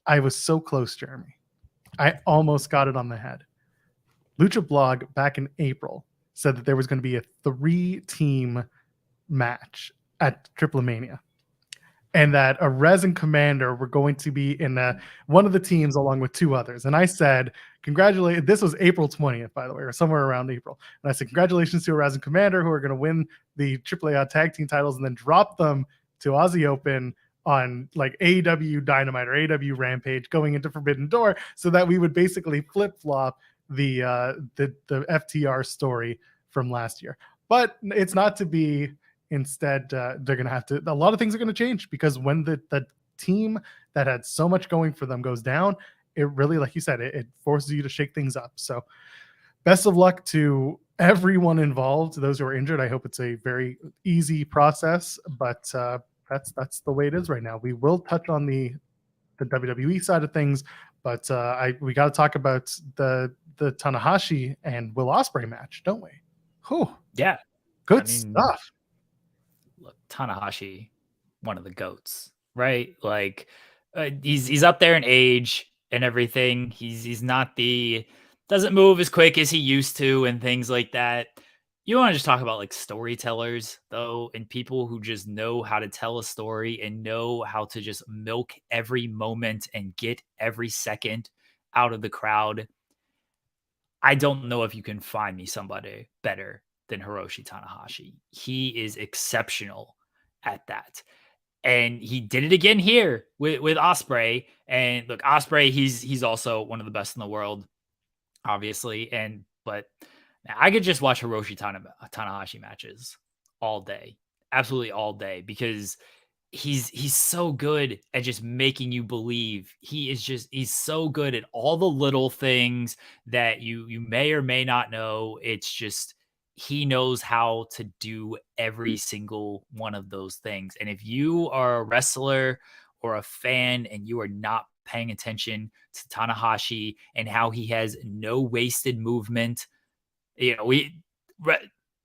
I was so close, Jeremy. I almost got it on the head. Lucha Blog back in April said that there was going to be a 3-team match at Triplemania, and that Arez and Commander were going to be in one of the teams along with 2 others. And I said, congratulations. This was April 20th, by the way, or somewhere around April. And I said, congratulations to Arez and Commander, who are going to win the AAA tag team titles and then drop them to Aussie Open on like AEW Dynamite or AEW Rampage going into Forbidden Door, so that we would basically flip-flop the FTR story from last year. But it's not to be. Instead, they're going to have to, a lot of things are going to change, because when the team that had so much going for them goes down, it really, like you said, it forces you to shake things up. So best of luck to everyone involved, those who are injured. I hope it's a very easy process, but that's the way it is right now. We will touch on the WWE side of things, but we got to talk about the Tanahashi and Will Ospreay match, don't we? Whew. Yeah. Good stuff. Look, Tanahashi, one of the GOATs, right? Like he's up there in age and everything. He's not doesn't move as quick as he used to and things like that. You want to just talk about like storytellers though, and people who just know how to tell a story and know how to just milk every moment and get every second out of the crowd. I don't know if you can find me somebody better than Hiroshi Tanahashi. He is exceptional at that. And he did it again here with Ospreay. And look, Ospreay, he's also one of the best in the world, obviously. But I could just watch Hiroshi Tanahashi matches all day, absolutely all day, because he's so good at just making you believe. He's so good at all the little things that you may or may not know. It's just, he knows how to do every single one of those things. And if you are a wrestler or a fan and you are not paying attention to Tanahashi and how he has no wasted movement, we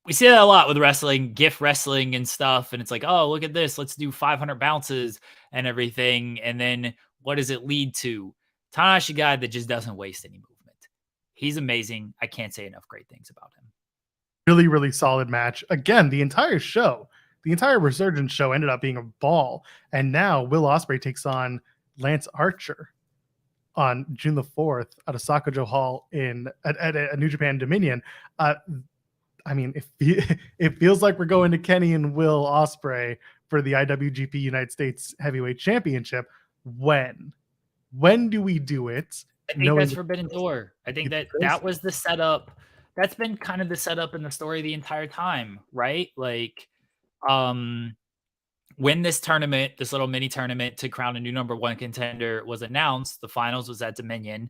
see that a lot with wrestling, GIF wrestling and stuff. And it's like, oh, look at this. Let's do 500 bounces and everything. And then what does it lead to? Tanahashi guy that just doesn't waste any movement. He's amazing. I can't say enough great things about him. Really, really solid match. Again, the entire Resurgence show ended up being a ball. And now Will Ospreay takes on Lance Archer on June the 4th at Osaka-jo Hall at a New Japan Dominion. I mean, it feels like we're going to Kenny and Will Ospreay for the IWGP United States Heavyweight Championship. When do we do it? I think that's Forbidden Door. I think that was the setup. that's been kind of the setup in the story the entire time, right? Like, when this tournament, this little mini tournament to crown a new number one contender was announced, the finals was at Dominion,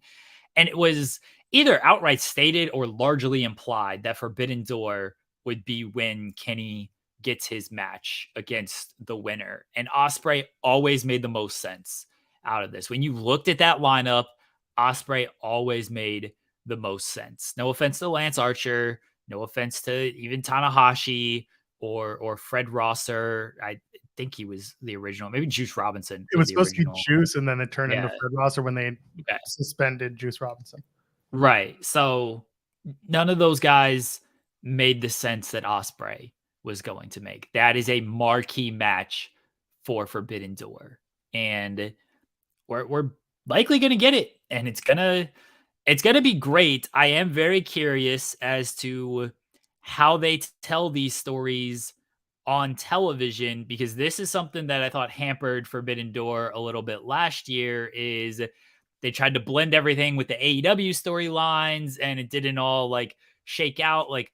and it was either outright stated or largely implied that Forbidden Door would be when Kenny gets his match against the winner. And Ospreay always made the most sense out of this. When you looked at that lineup, Ospreay always made the most sense. No offense to Lance Archer, no offense to even Tanahashi or Fred Rosser. I think he was the original. Maybe Juice Robinson. It was supposed to be Juice, and then it turned into Fred Rosser when they suspended Juice Robinson. Right. So none of those guys made the sense that Ospreay was going to make. That is a marquee match for Forbidden Door, and we're likely going to get it, and it's gonna be great. I am very curious as to how they tell these stories on television, because this is something that I thought hampered Forbidden Door a little bit last year. Is they tried to blend everything with the AEW storylines, and it didn't all like shake out. Like,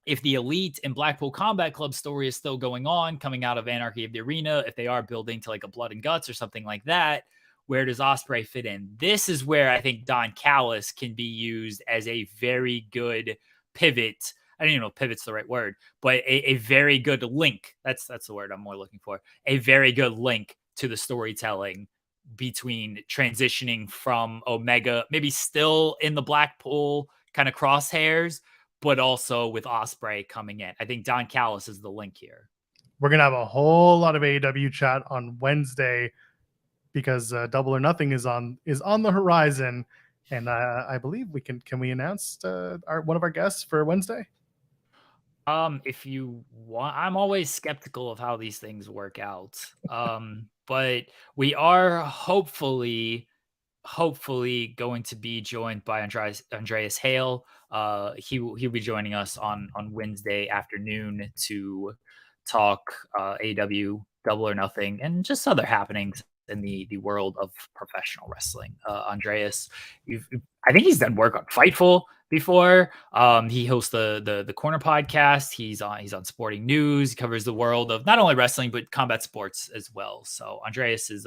if the Elite and Blackpool Combat Club story is still going on, coming out of Anarchy of the Arena, if they are building to like a Blood and Guts or something like that, where does Ospreay fit in? This is where I think Don Callis can be used as a very good pivot. I don't even know if pivot's the right word, but a very good link. That's the word I'm more looking for. A very good link to the storytelling between transitioning from Omega, maybe still in the Blackpool kind of crosshairs, but also with Ospreay coming in. I think Don Callis is the link here. We're going to have a whole lot of AEW chat on Wednesday because Double or Nothing is on the horizon. And I believe can we announce one of our guests for Wednesday? If you want, I'm always skeptical of how these things work out. But we are hopefully going to be joined by Andreas Hale. He'll be joining us on Wednesday afternoon to talk AEW Double or Nothing and just other happenings in the world of professional wrestling. Andreas, I think he's done work on Fightful before. He hosts the Corner podcast. He's on Sporting News. He covers the world of not only wrestling but combat sports as well. So Andreas is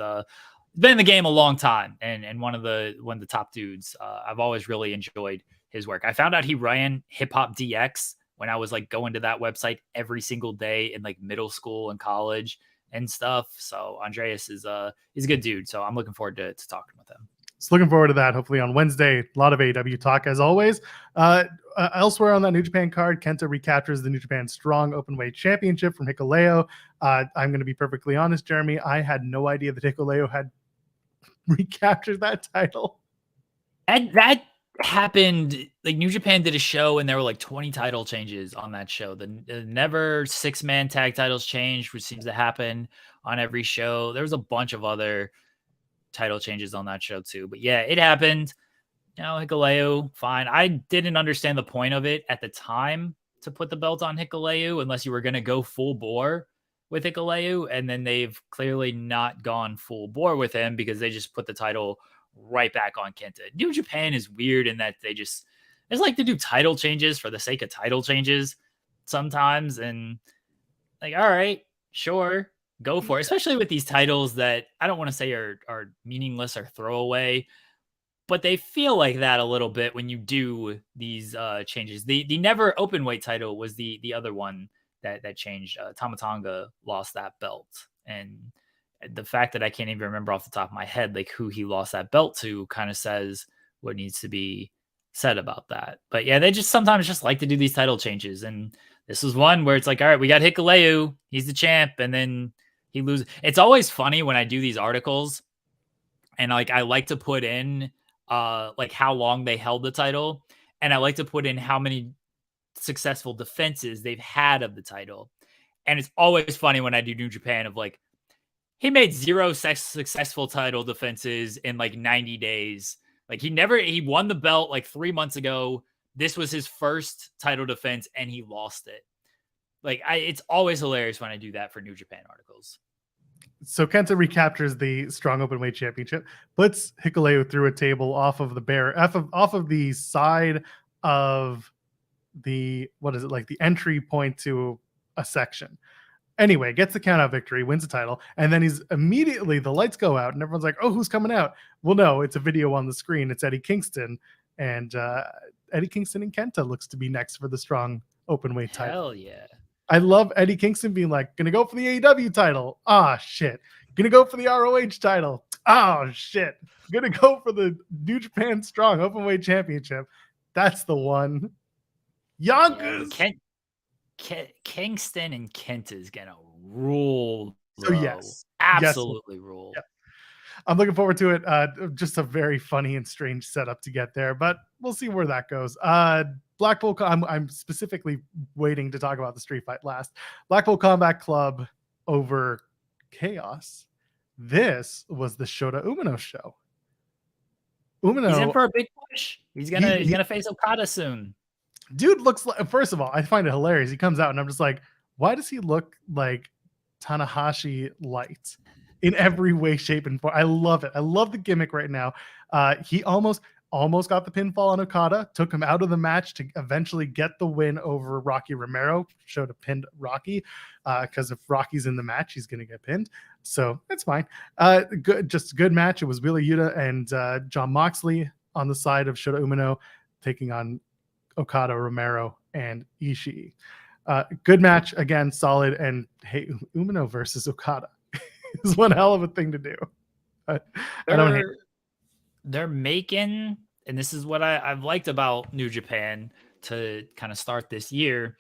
been in the game a long time and one of the top dudes. I've always really enjoyed his work. I found out he ran Hip Hop DX when I was like going to that website every single day in like middle school and college and stuff. So Andreas is a good dude. So I'm looking forward to talking with him. So looking forward to that. Hopefully on Wednesday, a lot of AEW talk as always. Elsewhere on that New Japan card, Kenta recaptures the New Japan Strong Openweight Championship from Hikuleo. I'm going to be perfectly honest, Jeremy. I had no idea that Hikuleo had recaptured that title. And that happened, like New Japan did a show and there were like 20 title changes on that show. The never 6-man tag titles changed, which seems to happen on every show. There was a bunch of other title changes on that show too. But yeah, it happened. You know, Hikuleo, fine. I didn't understand the point of it at the time to put the belt on Hikuleo unless you were going to go full bore with Hikuleo, and then they've clearly not gone full bore with him because they just put the title right back on Kenta. New Japan is weird in that they like to do title changes for the sake of title changes sometimes, and like, all right, sure, go for it. Especially with these titles that I don't want to say are meaningless or throwaway, but they feel like that a little bit when you do these changes. The never open weight title was the other one that changed. Tama Tonga lost that belt, and the fact that I can't even remember off the top of my head like who he lost that belt to kind of says what needs to be said about that. But yeah, they just sometimes just like to do these title changes, and this was one where it's like, all right, we got Hikuleo, he's the champ, and then he loses. It's always funny when I do these articles and like I like to put in like how long they held the title, and I like to put in how many successful defenses they've had of the title. And it's always funny when I do New Japan of like, he made 0 successful title defenses in like 90 days. Like he won the belt like 3 months ago. This was his first title defense and he lost it. Like it's always hilarious when I do that for New Japan articles. So Kenta recaptures the Strong Openweight Championship, puts Hikuleo through a table off of the side of what is it, like the entry point to a section. Anyway, gets the count out victory, wins the title, and then he's immediately, the lights go out and everyone's like, oh, who's coming out? Well, no, it's a video on the screen. It's Eddie Kingston, and Eddie Kingston and Kenta looks to be next for the strong openweight title. Hell yeah. I love Eddie Kingston being like, gonna go for the AEW title. Ah, shit. Gonna go for the ROH title. Oh, shit. Gonna go for the New Japan Strong Openweight Championship. That's the one. Yonkers. Kingston and Kent is gonna rule. So yes, absolutely rule. Yep. I'm looking forward to it. Just a very funny and strange setup to get there, but we'll see where that goes. Blackpool. I'm specifically waiting to talk about the street fight last. Blackpool Combat Club over Chaos. This was the Shota Umino show. Umino, he's in for a big push. He's gonna face Okada soon. Dude looks like, first of all, I find it hilarious. He comes out and I'm just like, why does he look like Tanahashi light in every way, shape, and form? I love it. I love the gimmick right now. He almost got the pinfall on Okada, took him out of the match to eventually get the win over Rocky Romero. Showed a pinned Rocky because if Rocky's in the match, he's going to get pinned. So that's fine. Just a good match. It was Wheeler Yuta and John Moxley on the side of Shota Umino taking on Okada, Romero, and Ishii. Good match, again, solid. And hey, Umino versus Okada is one hell of a thing to do. I don't hate it. They're making, and this is what I've liked about New Japan to kind of start this year,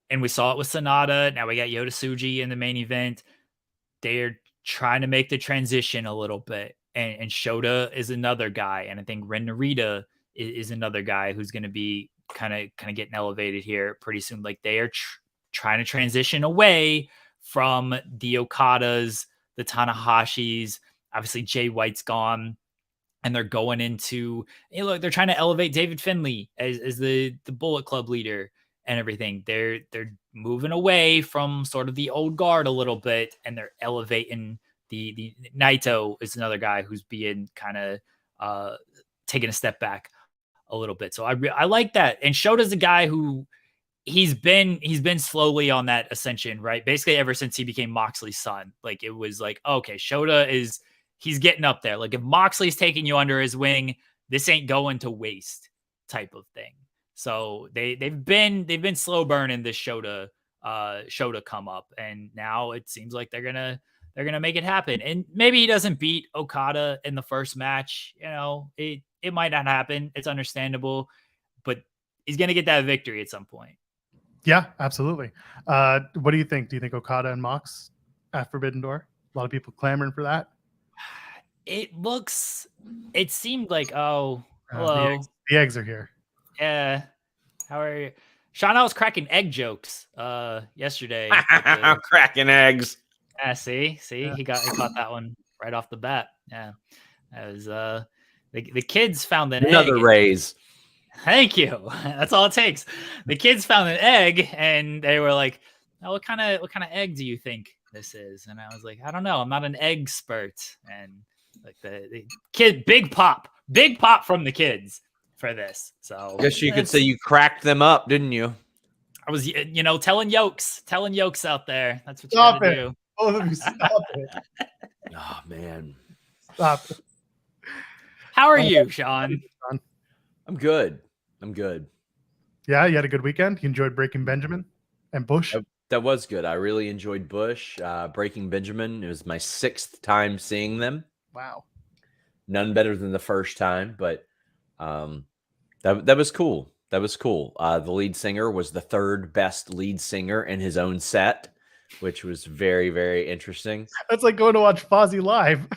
and we saw it with Sonata. Now we got Yota Tsuji in the main event. They're trying to make the transition a little bit, and Shota is another guy, and I think Ren Narita is another guy who's going to be kind of getting elevated here pretty soon. Like they are trying to transition away from the Okadas, the Tanahashis. Obviously, Jay White's gone. And they're going into, they're trying to elevate David Finlay as the Bullet Club leader and everything. They're moving away from sort of the old guard a little bit, and they're elevating the Naito is another guy who's being kind of taking a step back a little bit. So I like that. And Shota's a guy who he's been slowly on that ascension, right? Basically ever since he became Moxley's son. Like it was like, okay, Shota he's getting up there. Like if Moxley's taking you under his wing, this ain't going to waste type of thing. So they've been slow burning this Shota come up, and now it seems like they're gonna make it happen. And maybe he doesn't beat Okada in the first match. It might not happen. It's understandable, but he's gonna get that victory at some point. Yeah, absolutely. What do you think? Do you think Okada and Mox at Forbidden Door? A lot of people clamoring for that. It seemed like, oh, hello. The eggs are here. Yeah. How are you? Sean, I was cracking egg jokes yesterday. Cracking eggs. Yeah, see? Yeah. He caught that one right off the bat. Yeah. That was the kids found an another egg. raise. Thank you. That's all it takes. The kids found an egg and they were like, oh, what kind of egg do you think this is? And I was like, I don't know. I'm not an egg expert. And like the kid, big pop from the kids for this. So I guess you could say you cracked them up, didn't you? I was, telling yolks out there. That's what you Stop gotta it. do. Both of you, stop it. Oh man. Stop it. How are you, Sean? I'm good. Yeah, you had a good weekend. You enjoyed Breaking Benjamin and Bush. That was good. I really enjoyed Bush. Breaking Benjamin. It was my 6th time seeing them. Wow. None better than the first time, but that was cool. That was cool. The lead singer was the 3rd best lead singer in his own set, which was very, very interesting. That's like going to watch Fozzy live.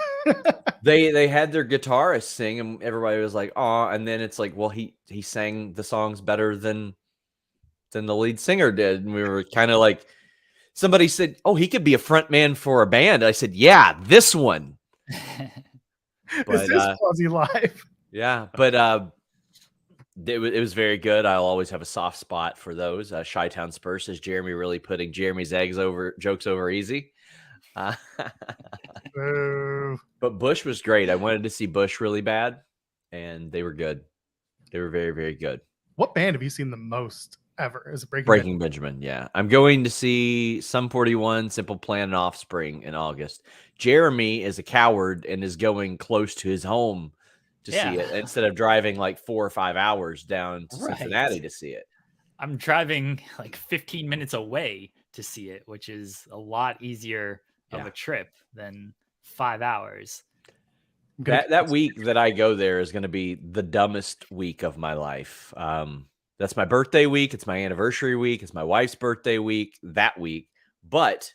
They had their guitarist sing, and everybody was like, "Oh!" And then it's like, well, he sang the songs better than the lead singer did, and we were kind of like, somebody said, "Oh, he could be a front man for a band." I said, "Yeah, this one." But, this is Fozzy live. Yeah, but it was very good. I'll always have a soft spot for those. Chi-Town Spurs says Jeremy really putting Jeremy's jokes over easy. But Bush was great. I wanted to see Bush really bad, and they were good. They were very, very good. What band have you seen the most ever. Is it Breaking Benjamin? Yeah, I'm going to see Sum 41, Simple Plan, and Offspring in August. Jeremy is a coward and is going close to his home to see it instead of driving like 4 or 5 hours down to Cincinnati to see it. I'm driving like 15 minutes away to see it, which is a lot easier of a trip than 5 hours. That week that I go there is going to be the dumbest week of my life. That's my birthday week. It's my anniversary week. It's my wife's birthday week that week. But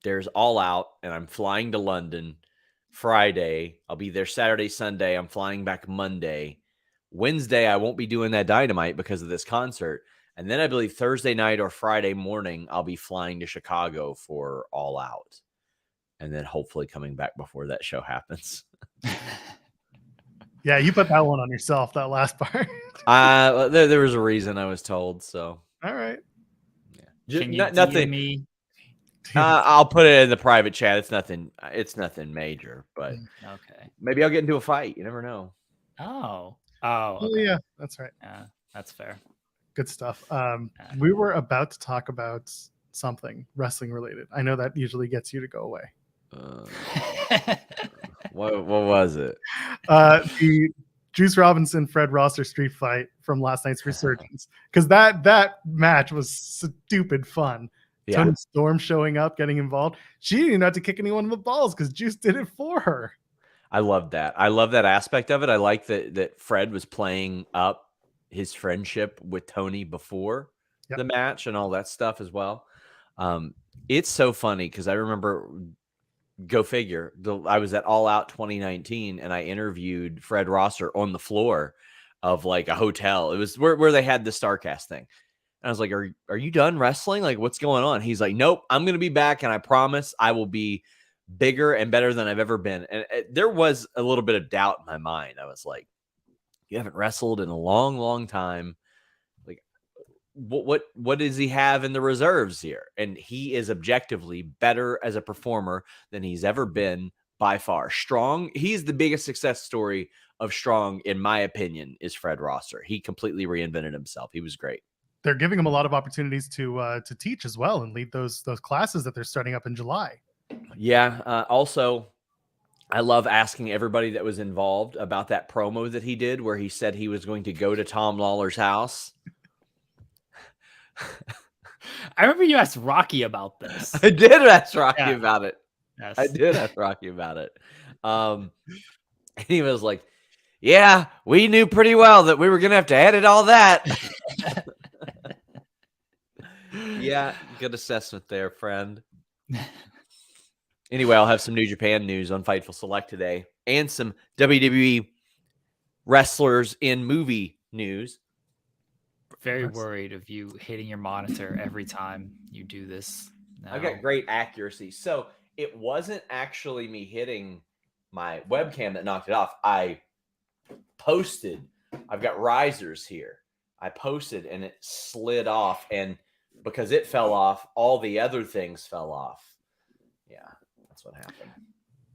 there's All Out, and I'm flying to London Friday. I'll be there Saturday, Sunday. I'm flying back Monday. Wednesday, I won't be doing that Dynamite because of this concert. And then I believe Thursday night or Friday morning, I'll be flying to Chicago for All Out. And then hopefully coming back before that show happens. Yeah, you put that one on yourself, that last part. There was a reason I was told, so. All right. Yeah. Can you nothing. me? I'll put it in the private chat. It's nothing major, but okay. Maybe I'll get into a fight. You never know. Oh, okay. Yeah, that's right. Yeah, that's fair. Good stuff. We were about to talk about something wrestling related. I know that usually gets you to go away. What was it? The Juice Robinson Fred Rosser street fight from last night's Resurgence, because that match was stupid fun. Yeah. Toni Storm showing up, getting involved. She didn't even have to kick anyone in the balls because Juice did it for her. I love that. I love that aspect of it. I like that Fred was playing up his friendship with Toni before the match and all that stuff as well. It's so funny because I remember, go figure, I was at All Out 2019 and I interviewed Fred Rosser on the floor of like a hotel. It was where they had the StarCast thing. And I was like, are you done wrestling? Like, what's going on? He's like, nope, I'm going to be back. And I promise I will be bigger and better than I've ever been. And there was a little bit of doubt in my mind. I was like, you haven't wrestled in a long, long time. Like, what does he have in the reserves here? And he is objectively better as a performer than he's ever been by far. Strong, he's the biggest success story of Strong, in my opinion, is Fred Rosser. He completely reinvented himself. He was great. They're giving him a lot of opportunities to teach as well and lead those classes that they're starting up in July. Yeah. Also, I love asking everybody that was involved about that promo that he did where he said he was going to go to Tom Lawler's house. I remember you asked Rocky about this. I did ask Rocky about it. Yes. I did ask Rocky about it. And he was like, yeah, we knew pretty well that we were going to have to edit all that. Yeah, good assessment there, friend. Anyway, I'll have some New Japan news on Fightful Select today and some WWE wrestlers in movie news. Very worried of you hitting your monitor every time you do this. No. I've got great accuracy. So it wasn't actually me hitting my webcam that knocked it off. I posted. I've got risers here. I posted and it slid off. And because it fell off, all the other things fell off. Yeah, that's what happened.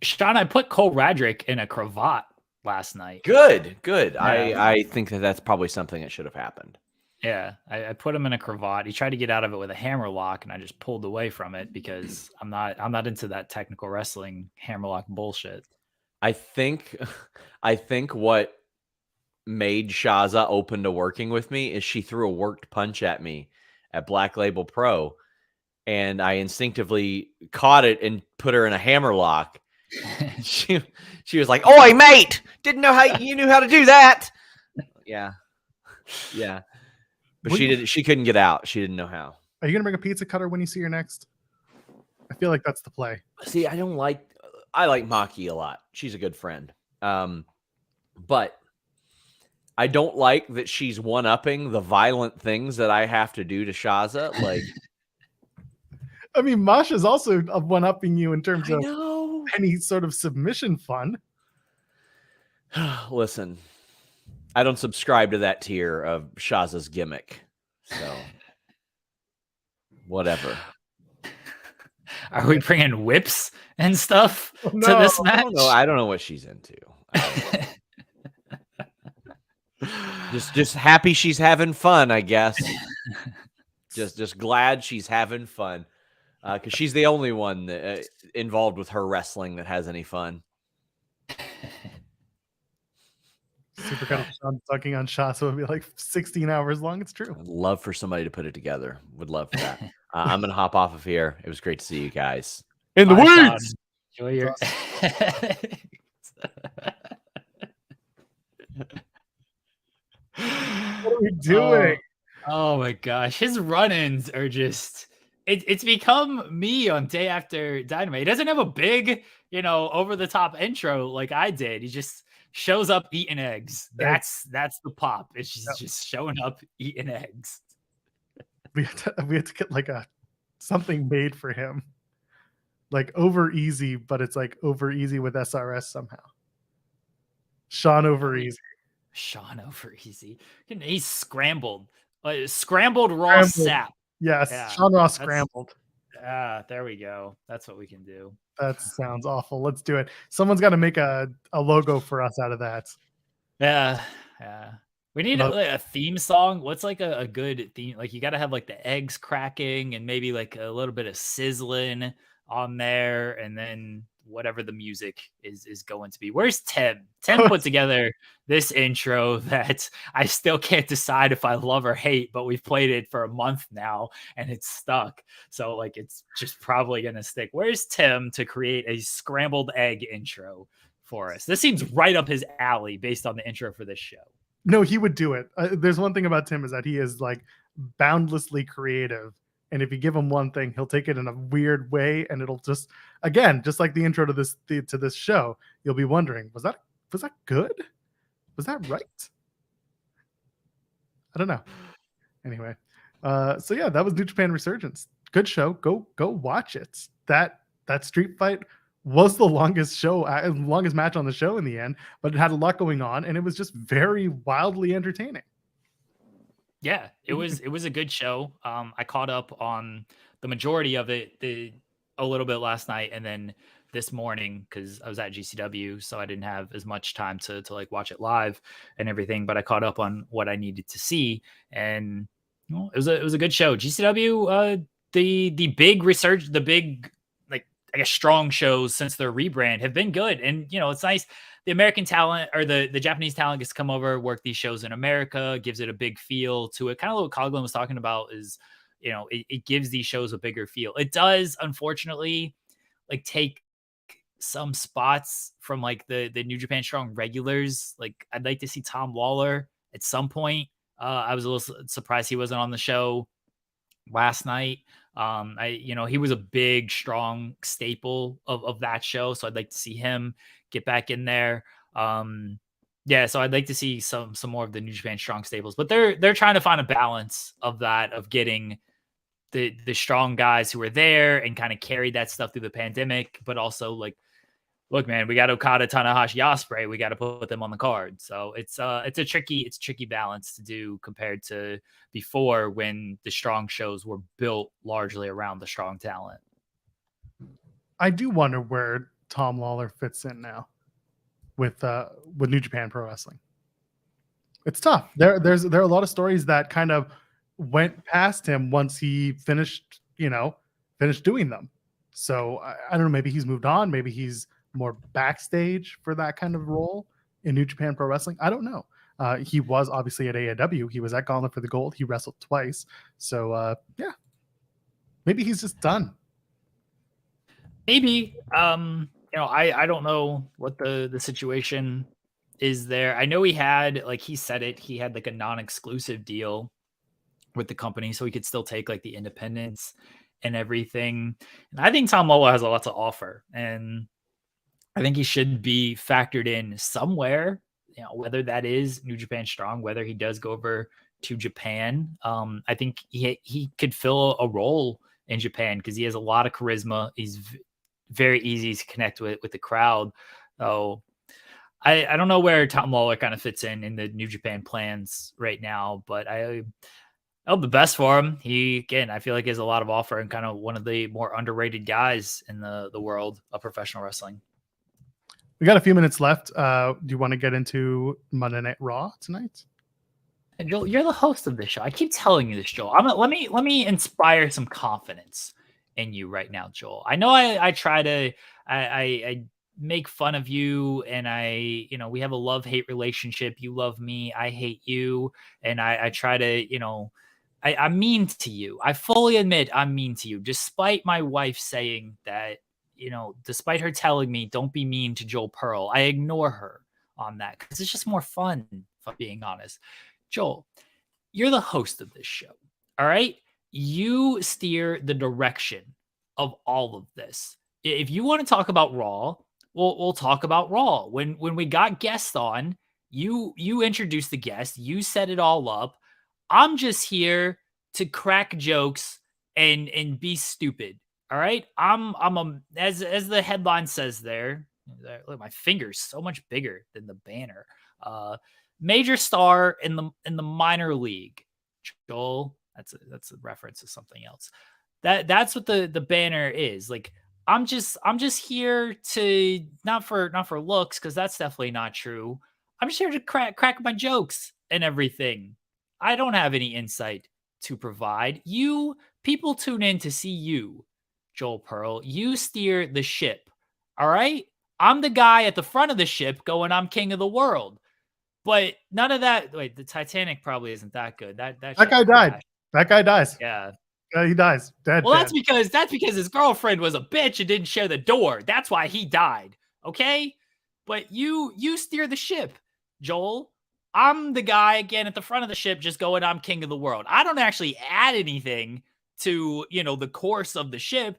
Sean, I put Cole Radrick in a cravat last night. Good. Yeah. I think that's probably something that should have happened. Yeah, I put him in a cravat. He tried to get out of it with a hammerlock, and I just pulled away from it because I'm not into that technical wrestling hammerlock bullshit. I think what made Shaza open to working with me is she threw a worked punch at me at Black Label Pro, and I instinctively caught it and put her in a hammerlock. She was like, "Oi, mate! Didn't know how you knew how to do that." Yeah. But she couldn't get out. She didn't know how. Are you gonna bring a pizza cutter when you see her next? I feel like that's the play. See, I like Maki a lot. She's a good friend. But I don't like that she's one-upping the violent things that I have to do to Shaza. Like, I mean, Masha's also one-upping you in terms of know. Any sort of submission fun. Listen, I don't subscribe to that tier of Shaza's gimmick. So, whatever. Are we bringing whips and stuff to this match? I don't know what she's into. Just happy she's having fun, I guess. just glad she's having fun. Because she's the only one that, involved with her wrestling that has any fun. Super cut of Sean sucking on shots. So it would be like 16 hours long. It's true. I'd love for somebody to put it together. Would love for that. I'm going to hop off of here. It was great to see you guys. In the Bye, Sean. weeds. Enjoy your. What are we doing? Oh my gosh, his run-ins are just. It's become me on Day After Dynamite. He doesn't have a big, over the top intro like I did. He just shows up eating eggs. That's the pop. It's just showing up eating eggs. We had to get like something made for him, like over easy, but it's like over easy with SRS somehow. Sean over easy. Sean over easy. He's scrambled. Scrambled raw sap. Yes, Yeah, Sean Ross scrambled. There we go. That's what we can do. That sounds awful. Let's do it. Someone's got to make a logo for us out of that. Yeah. We need a theme song. What's like a good theme? Like you got to have like the eggs cracking and maybe like a little bit of sizzling on there, and then whatever the music is going to be. Where's Tim? Tim put together this intro that I still can't decide if I love or hate, but we've played it for a month now and it's stuck. So like it's just probably gonna stick. Where's Tim to create a scrambled egg intro for us? This seems right up his alley based on the intro for this show. No, he would do it. There's one thing about Tim is that he is like boundlessly creative. And if you give him one thing, he'll take it in a weird way, and it'll just like the intro to this show, you'll be wondering, was that good? Was that right? I don't know. Anyway, so yeah, that was New Japan Resurgence. Good show. Go watch it. That street fight was the longest match on the show in the end, but it had a lot going on, and it was just very wildly entertaining. Yeah, it was a good show. I caught up on the majority of it a little bit last night, and then this morning because I was at GCW, so I didn't have as much time to like watch it live and everything. But I caught up on what I needed to see, and it was a good show. GCW, the big research, the big like I guess strong shows since their rebrand have been good, and it's nice. The American talent or the Japanese talent gets to come over, work these shows in America, gives it a big feel to it. Kind of what Coughlin was talking about is, it gives these shows a bigger feel. It does, unfortunately, like take some spots from like the New Japan Strong regulars. Like I'd like to see Tom Lawler at some point. I was a little surprised he wasn't on the show last night. He was a big, strong staple of that show. So I'd like to see him get back in there. So I'd like to see some more of the New Japan Strong staples, but they're trying to find a balance of that, of getting the strong guys who are there and kind of carried that stuff through the pandemic, but also like, look, man, we got Okada, Tanahashi, Ospreay. We got to put them on the card. So it's a tricky balance to do compared to before when the strong shows were built largely around the strong talent. I do wonder where Tom Lawler fits in now with New Japan Pro Wrestling. It's tough. There are a lot of stories that kind of went past him once he finished doing them. So I don't know. Maybe he's moved on. Maybe he's more backstage for that kind of role in New Japan Pro Wrestling. I don't know. He was obviously at AIW. He was at Gauntlet for the Gold. He wrestled twice. So maybe he's just done. Maybe. I don't know what the situation is there. I know he had, like he said it, he had like a non-exclusive deal with the company, so he could still take like the independence and everything. And I think Tom Lawler has a lot to offer, and I think he should be factored in somewhere, whether that is New Japan Strong, whether he does go over to Japan. I think he could fill a role in Japan because he has a lot of charisma. He's very easy to connect with the crowd. So I don't know where Tom Lawler kind of fits in the New Japan plans right now, but I hope the best for him. I feel like he has a lot of offer and kind of one of the more underrated guys in the world of professional wrestling. We got a few minutes left. Do you want to get into Monday Night Raw tonight? And Joel, you're the host of this show. I keep telling you this, Joel. Let me inspire some confidence in you right now, Joel. I know I try to I make fun of you, and we have a love-hate relationship. You love me, I hate you, and I try to, I'm mean to you. I fully admit I'm mean to you, despite my wife saying that, despite her telling me don't be mean to Joel Pearl. I ignore her on that because it's just more fun, if I'm being honest. Joel, you're the host of this show. All right. You steer the direction of all of this. If you want to talk about Raw, we'll talk about Raw. When we got guests on, you introduced the guest, you set it all up. I'm just here to crack jokes and be stupid. All right. As the headline says there. Look, my finger's so much bigger than the banner. Major star in the minor league. Joel, that's a reference to something else. That's what the banner is. Like, I'm just here to not for looks, because that's definitely not true. I'm just here to crack my jokes and everything. I don't have any insight to provide. People tune in to see you, Joel Pearl. You steer the ship. All right? I'm the guy at the front of the ship going, I'm king of the world. But none of that. Wait, the Titanic probably isn't that good. That guy died. That guy dies. Yeah. He dies. Dead. Well, that's because his girlfriend was a bitch and didn't share the door. That's why he died. Okay? But you steer the ship, Joel. I'm the guy again at the front of the ship just going, I'm king of the world. I don't actually add anything to, the course of the ship.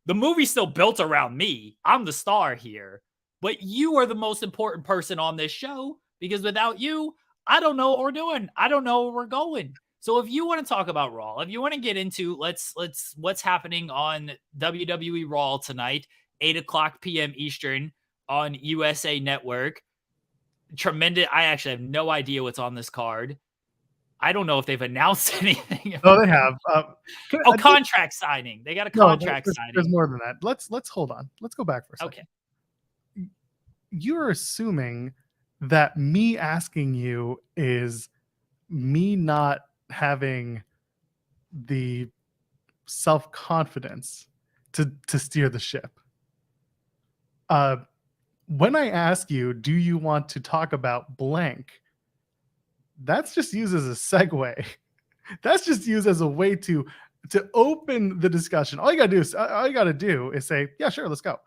The movie's still built around me. I'm the star here. But you are the most important person on this show, because without you, I don't know what we're doing. I don't know where we're going. So if you want to talk about Raw, if you want to get into what's happening on WWE Raw tonight, 8:00 p.m. Eastern on USA Network. Tremendous. I actually have no idea what's on this card. I don't know if they've announced anything. No, they have. Contract signing. They got a contract signing. There's more than that. Let's hold on. Let's go back for a second. Okay. You're assuming that me asking you is me not having the self-confidence to steer the ship. When I ask you, do you want to talk about blank? That's just used as a segue. That's just used as a way to open the discussion. All you gotta do is say, yeah, sure, let's go.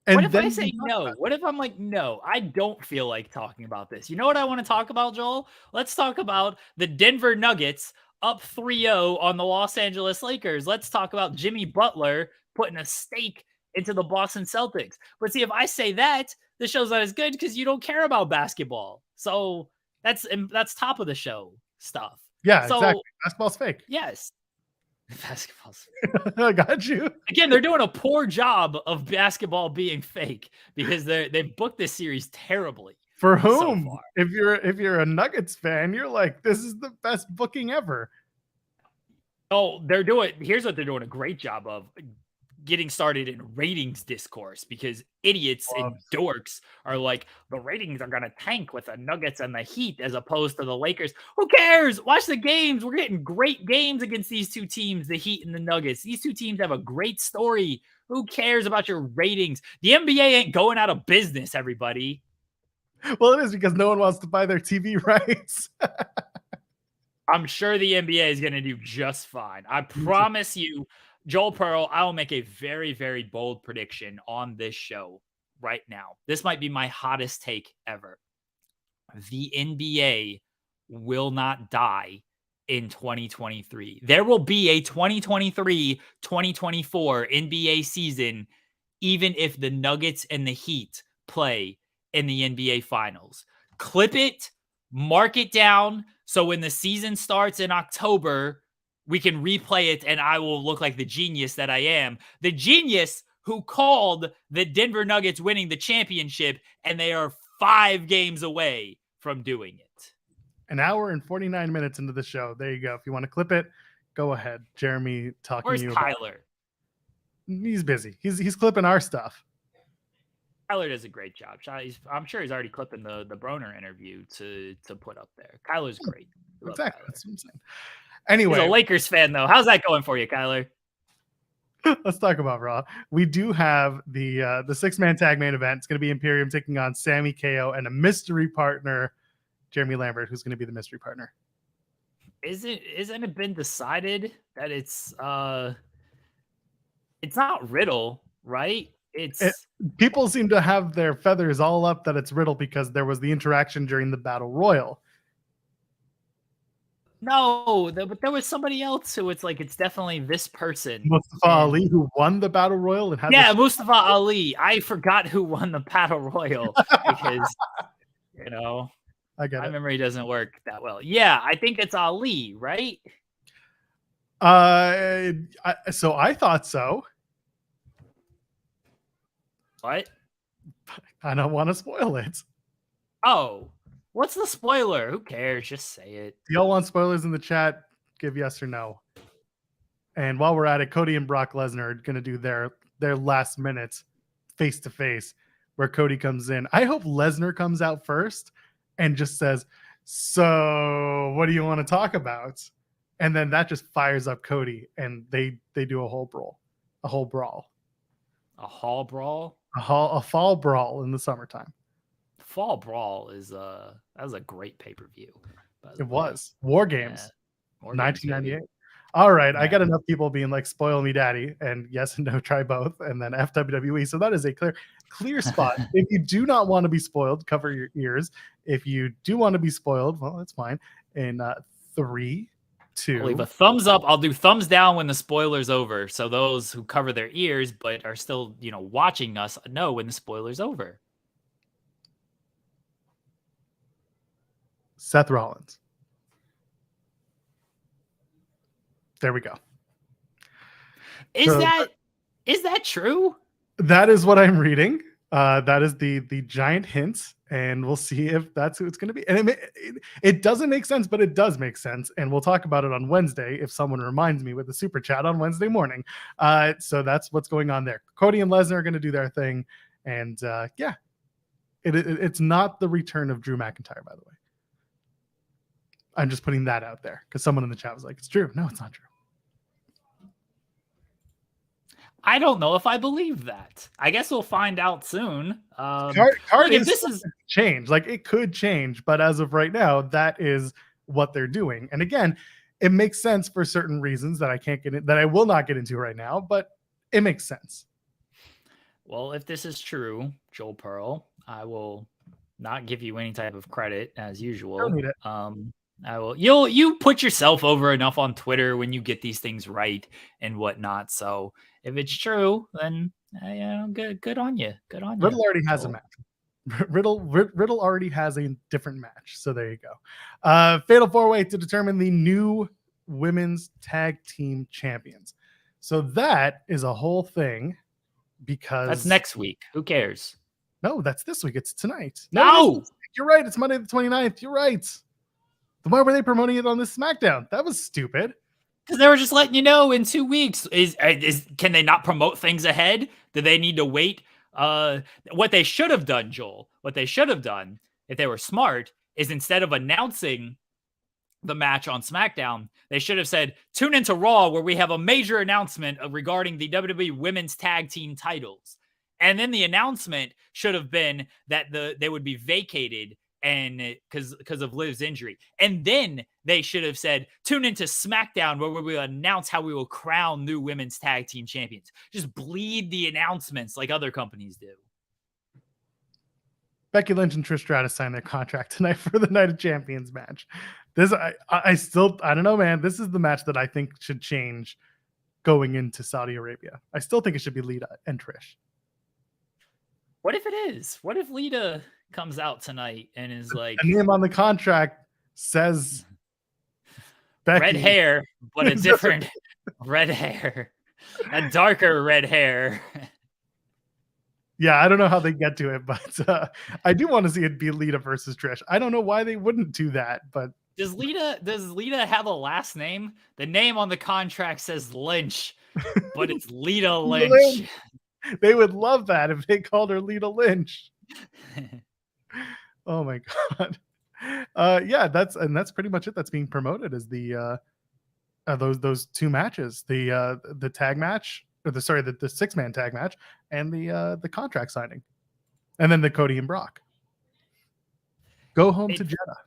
And what if I say no? What if I'm like, no, I don't feel like talking about this? You know what I want to talk about, Joel? Let's talk about the Denver Nuggets up 3-0 on the Los Angeles Lakers. Let's talk about Jimmy Butler putting a stake into the Boston Celtics. But see, if I say that, the show's not as good because you don't care about basketball. So that's top of the show stuff. Yeah, so, exactly. Basketball's fake. Yes. Basketball's fake. I got you. Again, they're doing a poor job of basketball being fake because they've booked this series terribly. For whom? So if you're a Nuggets fan, you're like, this is the best booking ever. Oh, here's what they're doing a great job of: getting started in ratings discourse, because idiots and dorks are like, the ratings are going to tank with the Nuggets and the Heat as opposed to the Lakers. Who cares? Watch the games. We're getting great games against these two teams, the Heat and the Nuggets. These two teams have a great story. Who cares about your ratings? The NBA ain't going out of business, everybody. Well, it is, because no one wants to buy their TV rights. I'm sure the NBA is going to do just fine. I promise you, Joel Pearl, I will make a very, very bold prediction on this show right now. This might be my hottest take ever. The NBA will not die in 2023. There will be a 2023-2024 NBA season, even if the Nuggets and the Heat play in the NBA Finals. Clip it, mark it down, so when the season starts in October, we can replay it and I will look like the genius that I am. The genius who called the Denver Nuggets winning the championship, and they are 5 games away from doing it. An hour and 49 minutes into the show. There you go. If you want to clip it, go ahead. Jeremy talking Where's to you. Tyler? He's busy. He's clipping our stuff. Kyler does a great job. I'm sure he's already clipping the Broner interview to put up there. Kyler's great. Exactly. Kyler. That's what I'm saying. He's Anyway, a Lakers fan though. How's that going for you, Kyler? let's talk about Raw. We do have the 6-man tag main event. It's going to be Imperium taking on Sammy KO and a mystery partner, Jeremy Lambert, who's going to be the mystery partner. Isn't it been decided that it's not Riddle, right? People seem to have their feathers all up that it's Riddle because there was the interaction during the Battle Royal. No, but there was somebody else who it's definitely this person. Mustafa Ali, who won the Battle Royal and had Mustafa Ali. I forgot who won the Battle Royal because I get my it. memory doesn't work that well. Yeah, I think it's Ali, right? So I thought so. What? I don't want to spoil it. Oh, what's the spoiler? Who cares? Just say it. Do y'all want spoilers in the chat? Give yes or no. And while we're at it, Cody and Brock Lesnar are going to do their last minute face-to-face where Cody comes in. I hope Lesnar comes out first and just says, so what do you want to talk about? And then that just fires up Cody and they do a whole brawl. A hall brawl? A fall brawl in the summertime. Fall Brawl that was a great pay-per-view. It was. War Games. Yeah. 1998. All right. Yeah. I got enough people being like, spoil me daddy, and yes and no, try both, and then FWWE. So that is a clear spot. If you do not want to be spoiled, cover your ears. If you do want to be spoiled, well, that's fine. In 3, 2. I'll leave a thumbs up. I'll do thumbs down when the spoiler's over. So those who cover their ears but are still, watching us know when the spoiler's over. Seth Rollins. There we go. Is that true? That is what I'm reading. That is the giant hint, and we'll see if that's who it's going to be. And it doesn't make sense, but it does make sense, and we'll talk about it on Wednesday if someone reminds me with a super chat on Wednesday morning. So that's what's going on there. Cody and Lesnar are going to do their thing, and it's not the return of Drew McIntyre, by the way. I'm just putting that out there because someone in the chat was like, it's true. No, it's not true. I don't know if I believe that. I guess we'll find out soon. Card is change. Like it could change, but as of right now, that is what they're doing. And again, it makes sense for certain reasons that I will not get into right now, but it makes sense. Well, if this is true, Joel Pearl, I will not give you any type of credit as usual. Don't need it. I will. You put yourself over enough on Twitter when you get these things right and whatnot. So if it's true, then good on you. Good on you. Riddle already has a match. Riddle already has a different match. So there you go. Fatal 4-way to determine the new women's tag team champions. So that is a whole thing because that's next week. Who cares? No, that's this week. It's tonight. No, you're right. It's Monday the 29th. You're right. Then why were they promoting it on this SmackDown? That was stupid. Because they were just letting you know in 2 weeks. Can they not promote things ahead? Do they need to wait? What they should have done, Joel, what they should have done, if they were smart, is instead of announcing the match on SmackDown, they should have said, tune into Raw where we have a major announcement regarding the WWE Women's Tag Team titles. And then the announcement should have been that they would be vacated and because of Liv's injury. And then they should have said, tune into SmackDown where we will announce how we will crown new women's tag team champions. Just bleed the announcements like other companies do. Becky Lynch and Trish Stratus signed their contract tonight for the Night of Champions match. This I don't know, man. This is the match that I think should change going into Saudi Arabia. I still think it should be Lita and Trish. What if it is? What if Lita comes out tonight and is like, the name on the contract says Becky. Red hair, but a different red hair, a darker red hair. Yeah, I don't know how they get to it, but I do want to see it be Lita versus Trish. I don't know why they wouldn't do that, but does Lita have a last name? The name on the contract says Lynch, but it's Lita Lynch. They would love that if they called her Lita Lynch. Oh my god. Yeah, that's pretty much it. That's being promoted as the those two matches, the tag match, or the 6-man tag match, and the contract signing, and then the Cody and Brock go home to Jeddah.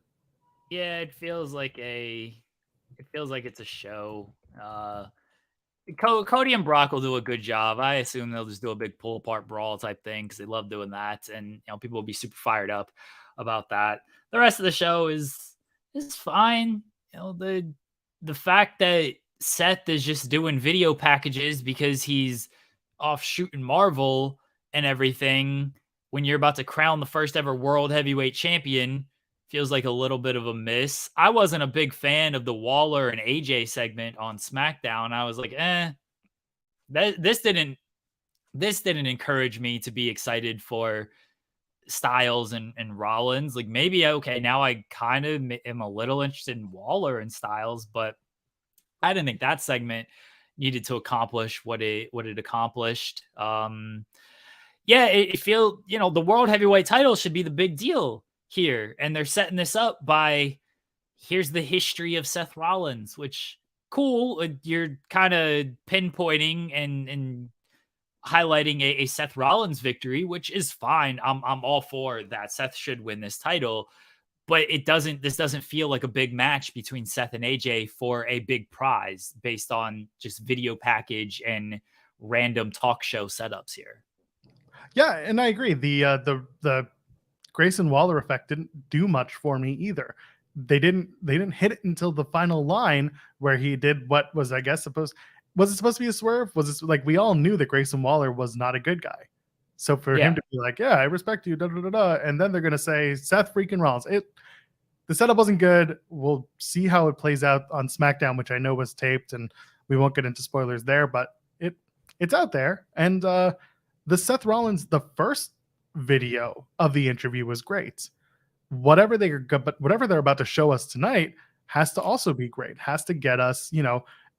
Yeah, it feels like it's a show. Cody and Brock will do a good job. I assume they'll just do a big pull apart brawl type thing because they love doing that, and people will be super fired up about that. The rest of the show is fine. The fact that Seth is just doing video packages because he's off shooting Marvel and everything when you're about to crown the first ever world heavyweight champion feels like a little bit of a miss. I wasn't a big fan of the Waller and AJ segment on SmackDown. I was like, this didn't encourage me to be excited for Styles and Rollins. Like maybe, okay, now I kind of am a little interested in Waller and Styles, but I didn't think that segment needed to accomplish what it accomplished. It feel, the world heavyweight title should be the big deal here, and they're setting this up by here's the history of Seth Rollins, which cool. You're kind of pinpointing and highlighting a Seth Rollins victory, which is fine. I'm all for that. Seth should win this title, but this doesn't feel like a big match between Seth and AJ for a big prize based on just video package and random talk show setups here. Yeah, and I agree. The Grayson Waller effect didn't do much for me either. They didn't hit it until the final line where he did what was, I guess, was it supposed to be a swerve? Was it like we all knew that Grayson Waller was not a good guy? So for him to be like, yeah, I respect you, and then they're gonna say Seth freaking Rollins. The setup wasn't good. We'll see how it plays out on SmackDown, which I know was taped, and we won't get into spoilers there, but it's out there. And the Seth Rollins, the first video of the interview was great. Whatever they're about to show us tonight has to also be great. Has to get us,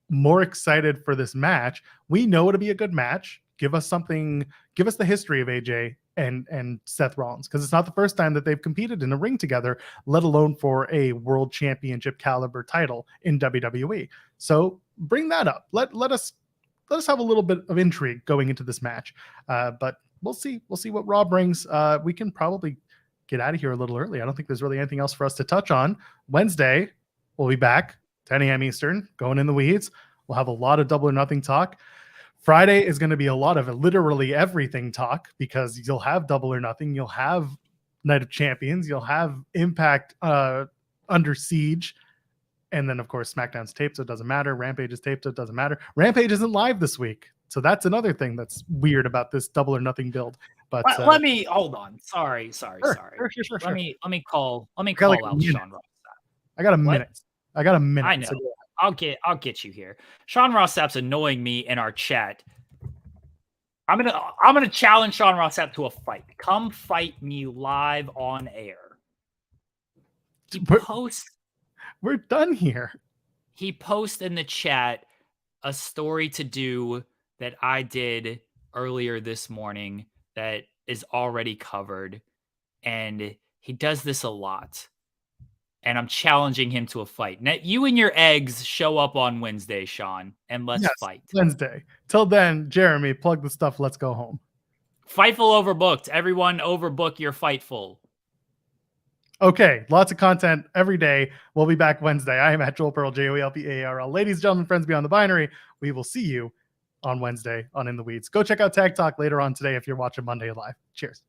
more excited for this match. We know it'll be a good match. Give us something. Give us the history of AJ and Seth Rollins, because it's not the first time that they've competed in a ring together, let alone for a world championship caliber title in WWE. So bring that up. Let us have a little bit of intrigue going into this match. But we'll see what Raw brings. We can probably get out of here a little early. I don't think there's really anything else for us to touch on. Wednesday, we'll be back, 10 a.m. Eastern, going in the weeds. We'll have a lot of Double or Nothing talk. Friday is going to be a lot of literally everything talk, because you'll have Double or Nothing. You'll have Night of Champions. You'll have Impact Under Siege. And then, of course, SmackDown's taped, so it doesn't matter. Rampage is taped, so it doesn't matter. Rampage isn't live this week. So that's another thing that's weird about this Double or Nothing build. But let me hold on. Sorry. Sure. Let me call out Sean Ross. I got a minute. I know. So I'll get you here. Sean Ross Sapp's annoying me in our chat. I'm gonna challenge Sean Ross Sapp to a fight. Come fight me live on air. We're done here. He posts in the chat a story to do that I did earlier this morning that is already covered. And he does this a lot. And I'm challenging him to a fight. Now, you and your eggs show up on Wednesday, Sean, and let's fight. Wednesday. Till then, Jeremy, plug the stuff. Let's go home. Fightful overbooked. Everyone overbook your Fightful. Okay, lots of content every day. We'll be back Wednesday. I am at Joel Pearl, JOELPAARL. Ladies, gentlemen, friends beyond the binary, we will see you on Wednesday on In the Weeds. Go check out Tag Talk later on today if you're watching Monday Live. Cheers.